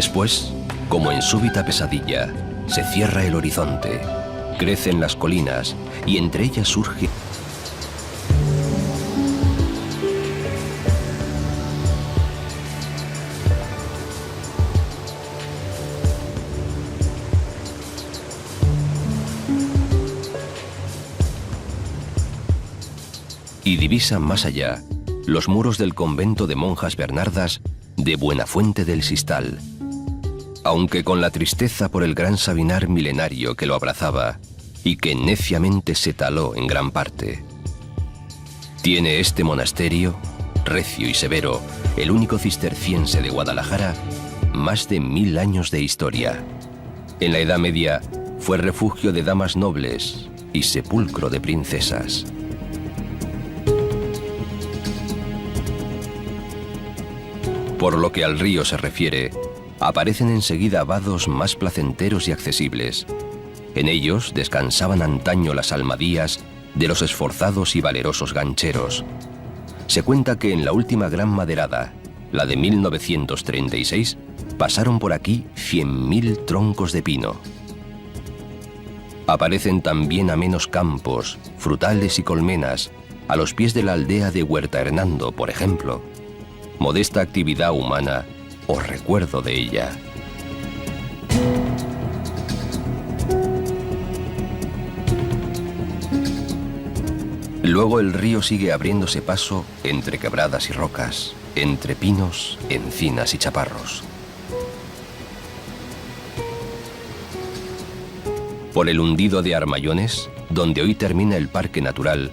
Después, como en súbita pesadilla, se cierra el horizonte, crecen las colinas y entre ellas surge... y divisa más allá los muros del convento de monjas bernardas de Buenafuente del Sistal, aunque con la tristeza por el gran Sabinar milenario que lo abrazaba y que neciamente se taló en gran parte. Tiene este monasterio, recio y severo, el único cisterciense de Guadalajara, más de 1000 años de historia. En la Edad Media fue refugio de damas nobles y sepulcro de princesas. Por lo que al río se refiere, aparecen enseguida vados más placenteros y accesibles. En ellos descansaban antaño las almadías de los esforzados y valerosos gancheros. Se cuenta que en la última gran maderada, la de 1936, pasaron por aquí 100.000 troncos de pino. Aparecen también amenos campos, frutales y colmenas, a los pies de la aldea de Huerta Hernando, por ejemplo. Modesta actividad humana o recuerdo de ella. Luego el río sigue abriéndose paso entre quebradas y rocas, entre pinos, encinas y chaparros. Por el hundido de Armayones, donde hoy termina el Parque Natural,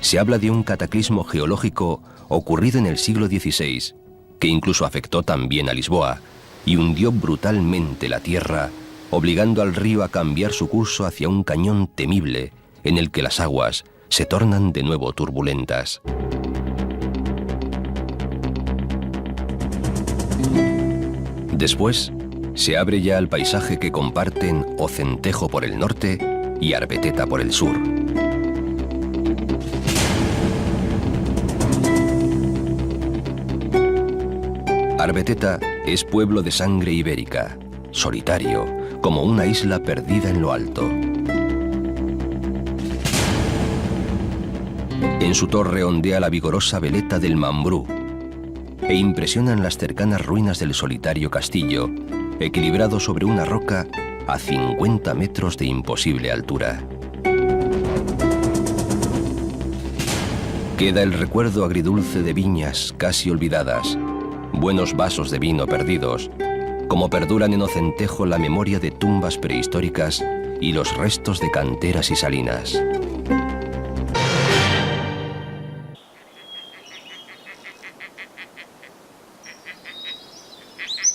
se habla de un cataclismo geológico ocurrido en el siglo XVI, que incluso afectó también a Lisboa y hundió brutalmente la tierra, obligando al río a cambiar su curso hacia un cañón temible en el que las aguas se tornan de nuevo turbulentas. Después, se abre ya al paisaje que comparten Ocentejo por el norte y Arbeteta por el sur. Arbeteta es pueblo de sangre ibérica, solitario, como una isla perdida en lo alto. En su torre ondea la vigorosa veleta del Mambrú e impresionan las cercanas ruinas del solitario castillo, equilibrado sobre una roca a 50 metros de imposible altura. Queda el recuerdo agridulce de viñas casi olvidadas, buenos vasos de vino perdidos, como perduran en Ocentejo la memoria de tumbas prehistóricas y los restos de canteras y salinas.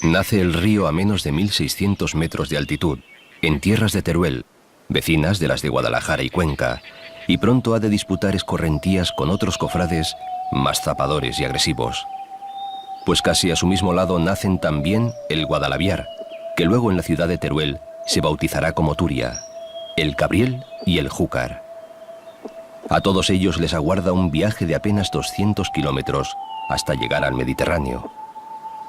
Nace el río a menos de 1600 metros de altitud, en tierras de Teruel, vecinas de las de Guadalajara y Cuenca, y pronto ha de disputar escorrentías con otros cofrades más zapadores y agresivos. Pues casi a su mismo lado nacen también el Guadalaviar, que luego en la ciudad de Teruel se bautizará como Turia, el Cabriel y el Júcar. A todos ellos les aguarda un viaje de apenas 200 kilómetros hasta llegar al Mediterráneo.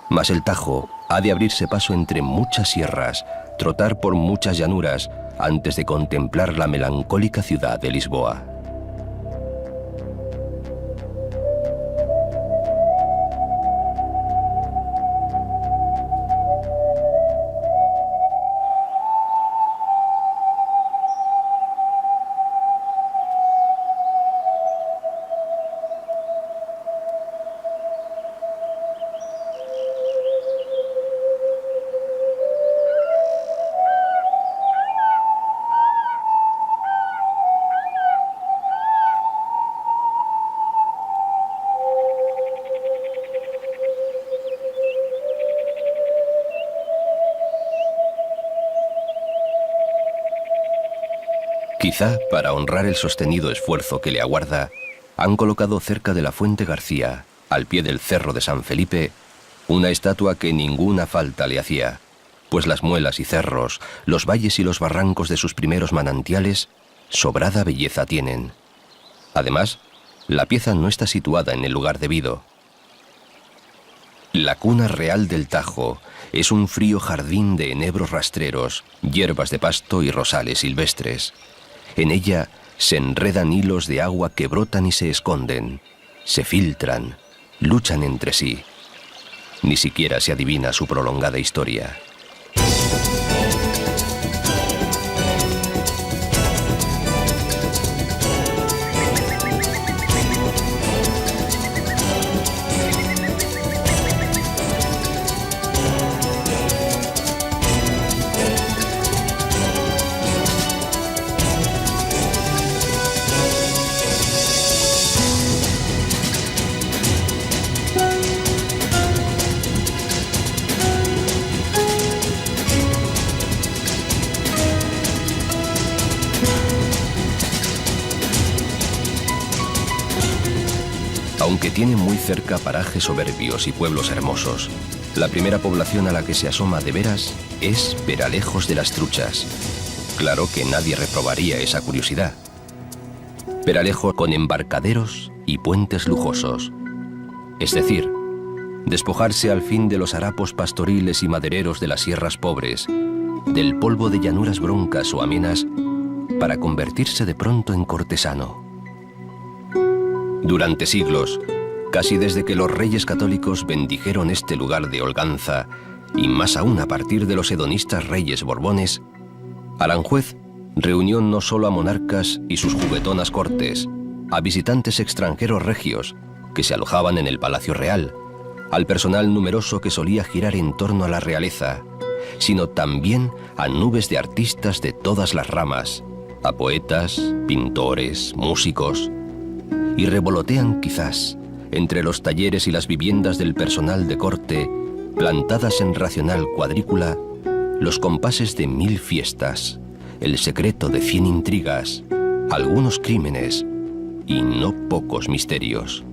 Mas el Tajo ha de abrirse paso entre muchas sierras, trotar por muchas llanuras, antes de contemplar la melancólica ciudad de Lisboa. Quizá para honrar el sostenido esfuerzo que le aguarda, han colocado cerca de la Fuente García, al pie del Cerro de San Felipe, una estatua que ninguna falta le hacía, pues las muelas y cerros, los valles y los barrancos de sus primeros manantiales, sobrada belleza tienen. Además, la pieza no está situada en el lugar debido. La cuna real del Tajo es un frío jardín de enebros rastreros, hierbas de pasto y rosales silvestres. En ella se enredan hilos de agua que brotan y se esconden, se filtran, luchan entre sí. Ni siquiera se adivina su prolongada historia. Aunque tiene muy cerca parajes soberbios y pueblos hermosos, la primera población a la que se asoma de veras es Peralejos de las Truchas. Claro que nadie reprobaría esa curiosidad. Peralejo con embarcaderos y puentes lujosos. Es decir, despojarse al fin de los harapos pastoriles y madereros de las sierras pobres, del polvo de llanuras broncas o amenas, para convertirse de pronto en cortesano. Durante siglos, casi desde que los reyes católicos bendijeron este lugar de holganza, y más aún a partir de los hedonistas reyes borbones, Aranjuez reunió no solo a monarcas y sus juguetonas cortes, a visitantes extranjeros regios que se alojaban en el Palacio Real, al personal numeroso que solía girar en torno a la realeza, sino también a nubes de artistas de todas las ramas, a poetas, pintores, músicos, y revolotean quizás entre los talleres y las viviendas del personal de corte, plantadas en racional cuadrícula, los compases de 1000 fiestas, el secreto de 100 intrigas, algunos crímenes y no pocos misterios.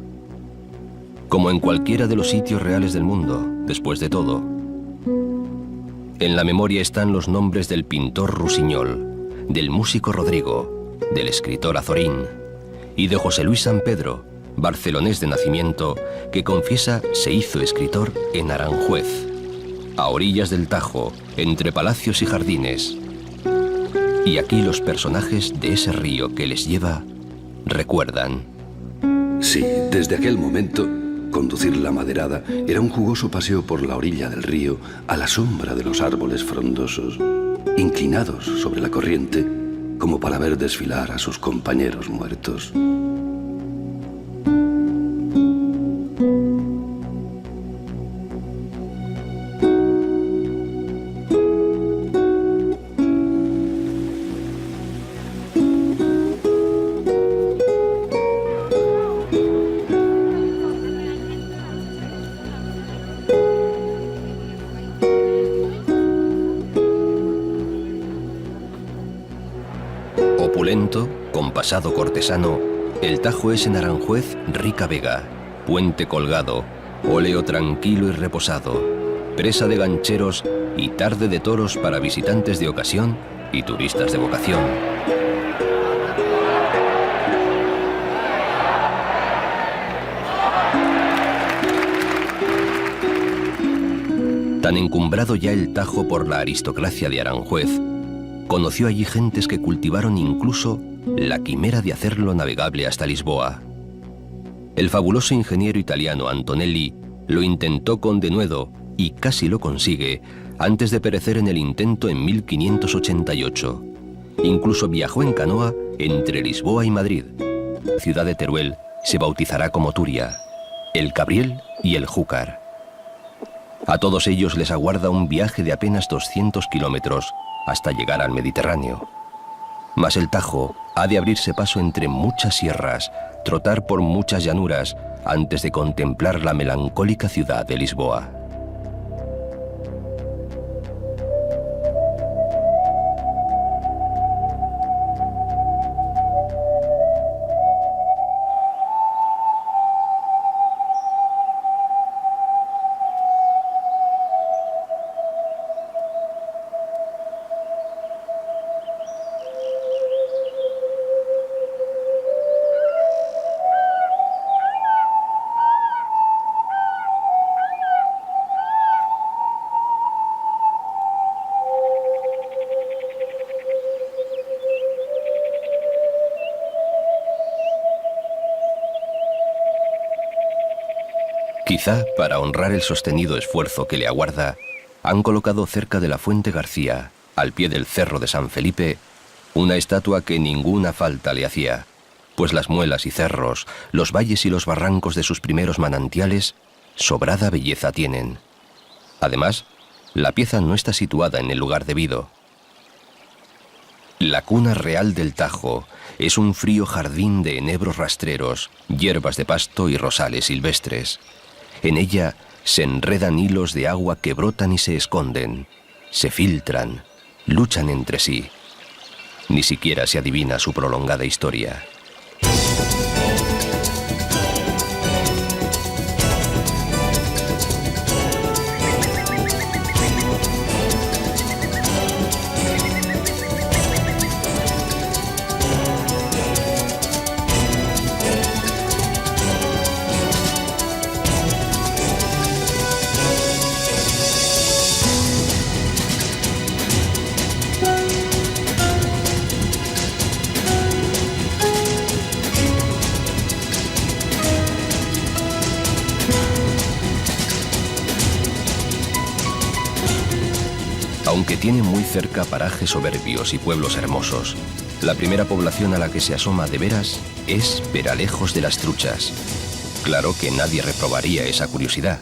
Como en cualquiera de los sitios reales del mundo, después de todo. En la memoria están los nombres del pintor Rusiñol, del músico Rodrigo, del escritor Azorín y de José Luis San Pedro, barcelonés de nacimiento, que confiesa se hizo escritor en Aranjuez, a orillas del Tajo, entre palacios y jardines. Y aquí los personajes de ese río que les lleva recuerdan. Sí, desde aquel momento, conducir la maderada era un jugoso paseo por la orilla del río a la sombra de los árboles frondosos, inclinados sobre la corriente, como para ver desfilar a sus compañeros muertos. Opulento, con pasado cortesano, el Tajo es en Aranjuez rica vega, puente colgado, óleo tranquilo y reposado, presa de gancheros y tarde de toros para visitantes de ocasión y turistas de vocación. Tan encumbrado ya el Tajo por la aristocracia de Aranjuez, conoció allí gentes que cultivaron incluso la quimera de hacerlo navegable hasta Lisboa. El fabuloso ingeniero italiano Antonelli lo intentó con denuedo y casi lo consigue antes de perecer en el intento en 1588. Incluso viajó en canoa entre Lisboa y Madrid. La ciudad de Teruel se bautizará como Turia, el Cabriel y el Júcar. A todos ellos les aguarda un viaje de apenas 200 kilómetros hasta llegar al Mediterráneo. Mas el Tajo ha de abrirse paso entre muchas sierras, trotar por muchas llanuras, antes de contemplar la melancólica ciudad de Lisboa. Quizá para honrar el sostenido esfuerzo que le aguarda, han colocado cerca de la Fuente García, al pie del Cerro de San Felipe, una estatua que ninguna falta le hacía, pues las muelas y cerros, los valles y los barrancos de sus primeros manantiales, sobrada belleza tienen. Además, la pieza no está situada en el lugar debido. La cuna real del Tajo es un frío jardín de enebros rastreros, hierbas de pasto y rosales silvestres. En ella se enredan hilos de agua que brotan y se esconden, se filtran, luchan entre sí. Ni siquiera se adivina su prolongada historia. Aunque tiene muy cerca parajes soberbios y pueblos hermosos, la primera población a la que se asoma de veras es Peralejos de las Truchas. Claro que nadie reprobaría esa curiosidad.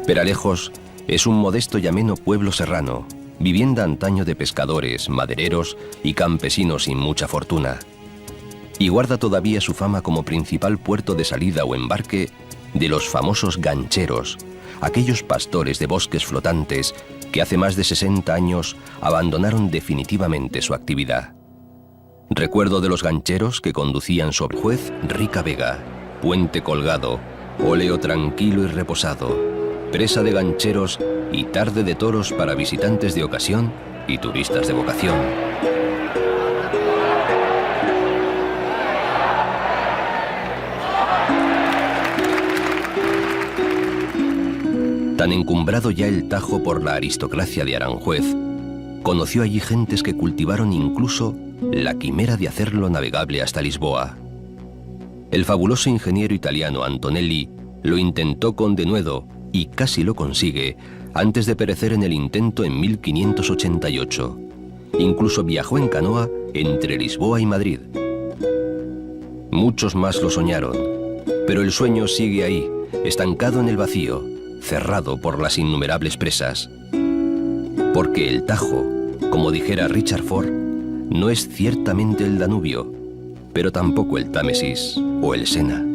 Peralejos es un modesto y ameno pueblo serrano, vivienda antaño de pescadores, madereros y campesinos sin mucha fortuna. Y guarda todavía su fama como principal puerto de salida o embarque de los famosos gancheros, aquellos pastores de bosques flotantes que hace más de 60 años abandonaron definitivamente su actividad. Recuerdo de los gancheros que conducían sobre Juez Rica Vega, Puente Colgado, Óleo Tranquilo y Reposado, Presa de Gancheros y Tarde de Toros para visitantes de ocasión y turistas de vocación. Tan encumbrado ya el Tajo por la aristocracia de Aranjuez, conoció allí gentes que cultivaron incluso la quimera de hacerlo navegable hasta Lisboa. El fabuloso ingeniero italiano Antonelli lo intentó con denuedo y casi lo consigue antes de perecer en el intento en 1588. Incluso viajó en canoa entre Lisboa y Madrid. Muchos más lo soñaron, pero el sueño sigue ahí, estancado en el vacío, cerrado por las innumerables presas. Porque el Tajo, como dijera Richard Ford, no es ciertamente el Danubio, pero tampoco el Támesis o el Sena.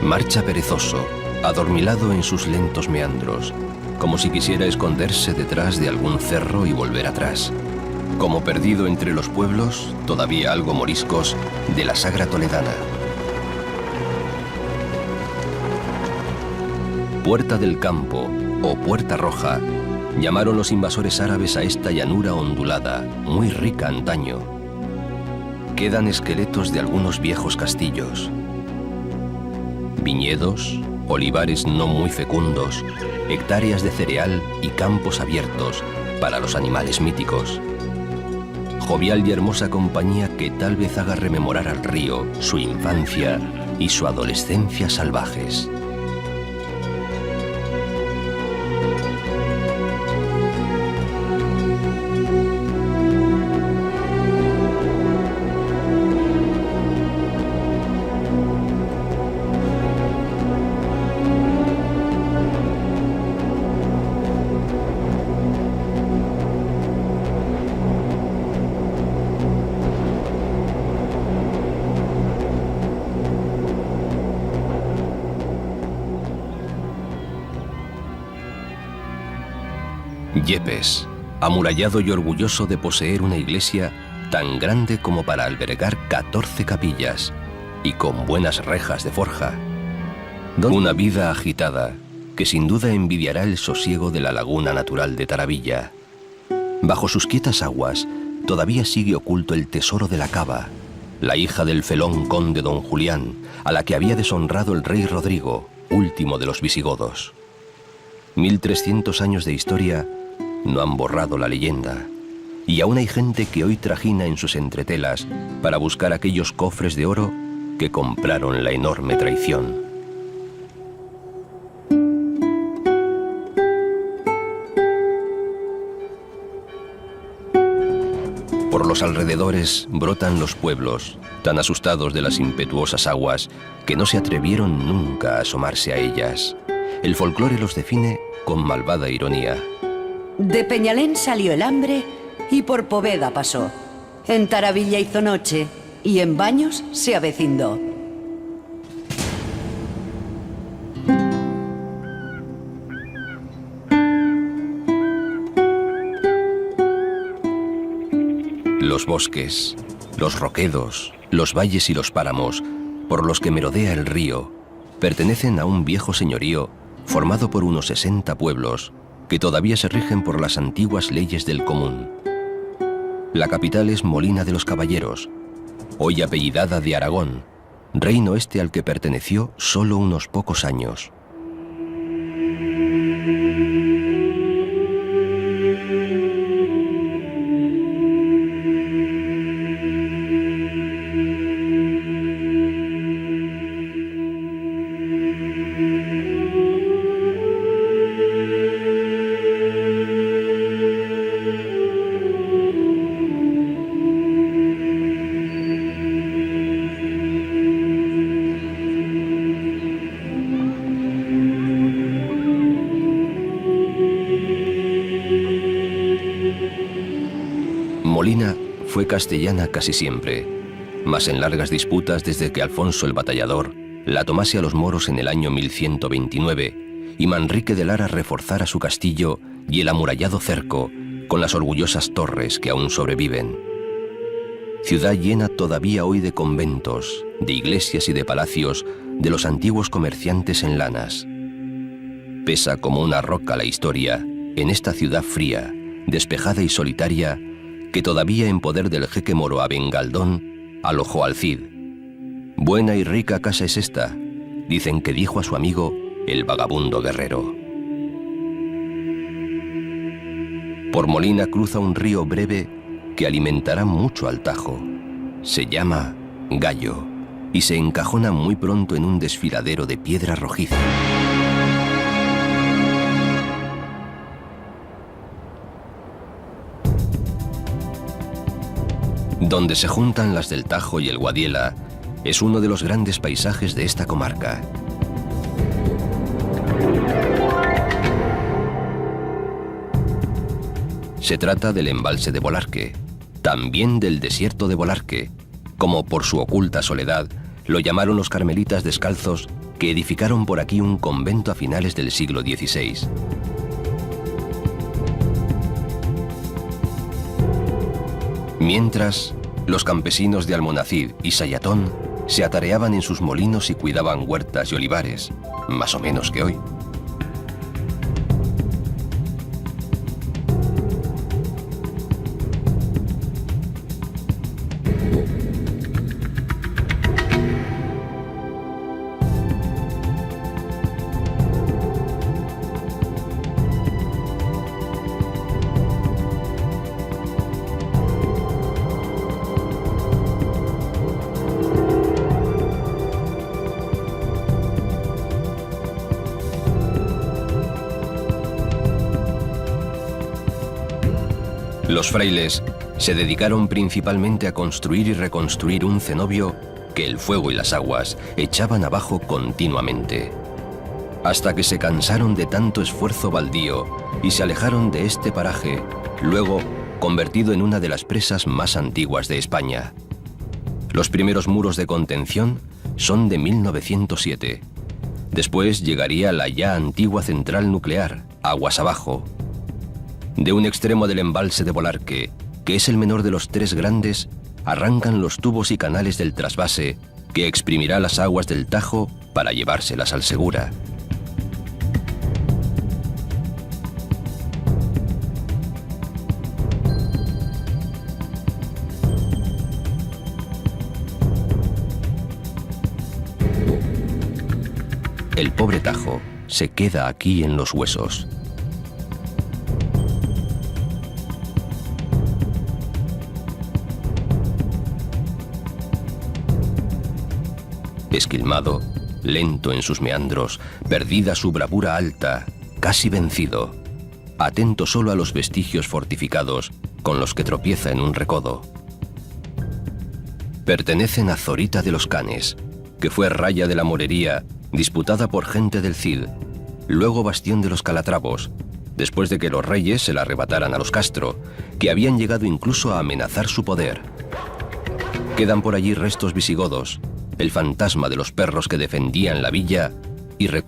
Marcha perezoso, adormilado en sus lentos meandros, como si quisiera esconderse detrás de algún cerro y volver atrás, como perdido entre los pueblos, todavía algo moriscos, de la Sagra toledana. Puerta del Campo, o Puerta Roja, llamaron los invasores árabes a esta llanura ondulada, muy rica antaño. Quedan esqueletos de algunos viejos castillos. Viñedos, olivares no muy fecundos, hectáreas de cereal y campos abiertos para los animales míticos. Jovial y hermosa compañía que tal vez haga rememorar al río su infancia y su adolescencia salvajes. Yepes, amurallado y orgulloso de poseer una iglesia tan grande como para albergar 14 capillas y con buenas rejas de forja. Una vida agitada que sin duda envidiará el sosiego de la laguna natural de Taravilla. Bajo sus quietas aguas todavía sigue oculto el tesoro de la Cava, la hija del felón conde don Julián, a la que había deshonrado el rey Rodrigo, último de los visigodos. 1300 años de historia no han borrado la leyenda, y aún hay gente que hoy trajina en sus entretelas para buscar aquellos cofres de oro que compraron la enorme traición. Por los alrededores brotan los pueblos, tan asustados de las impetuosas aguas que no se atrevieron nunca a asomarse a ellas. El folclore los define con malvada ironía. De Peñalén salió el hambre y por Poveda pasó. En Taravilla hizo noche y en Baños se avecindó. Los bosques, los roquedos, los valles y los páramos, por los que merodea el río, pertenecen a un viejo señorío formado por unos 60 pueblos que todavía se rigen por las antiguas leyes del común. La capital es Molina de los Caballeros, hoy apellidada de Aragón, reino este al que perteneció solo unos pocos años. Molina fue castellana casi siempre, mas en largas disputas desde que Alfonso el Batallador la tomase a los moros en el año 1129 y Manrique de Lara reforzara su castillo y el amurallado cerco con las orgullosas torres que aún sobreviven. Ciudad llena todavía hoy de conventos, de iglesias y de palacios de los antiguos comerciantes en lanas. Pesa como una roca la historia en esta ciudad fría, despejada y solitaria, que todavía en poder del jeque moro Abengaldón alojó al Cid. Buena y rica casa es esta, dicen que dijo a su amigo el vagabundo guerrero. Por Molina cruza un río breve que alimentará mucho al Tajo. Se llama Gallo y se encajona muy pronto en un desfiladero de piedra rojiza. Donde se juntan las del Tajo y el Guadiela, es uno de los grandes paisajes de esta comarca. Se trata del embalse de Bolarque, también del desierto de Bolarque, como por su oculta soledad lo llamaron los carmelitas descalzos que edificaron por aquí un convento a finales del siglo XVI. Mientras, los campesinos de Almonacid y Sayatón se atareaban en sus molinos y cuidaban huertas y olivares, más o menos que hoy. Los frailes se dedicaron principalmente a construir y reconstruir un cenobio que el fuego y las aguas echaban abajo continuamente, hasta que se cansaron de tanto esfuerzo baldío y se alejaron de este paraje, luego convertido en una de las presas más antiguas de España. Los primeros muros de contención son de 1907. Después llegaría la ya antigua central nuclear, aguas abajo. De un extremo del embalse de Bolarque, que es el menor de los tres grandes, arrancan los tubos y canales del trasvase que exprimirá las aguas del Tajo para llevárselas al Segura. el pobre Tajo se queda aquí en los huesos. Esquilmado, lento en sus meandros, perdida su bravura alta, casi vencido, atento solo a los vestigios fortificados con los que tropieza en un recodo. Pertenecen a Zorita de los Canes, que fue raya de la morería disputada por gente del Cid, luego bastión de los Calatravos, después de que los reyes se la arrebataran a los Castro, que habían llegado incluso a amenazar su poder. Quedan por allí restos visigodos, el fantasma de los perros que defendían la villa y recuerdos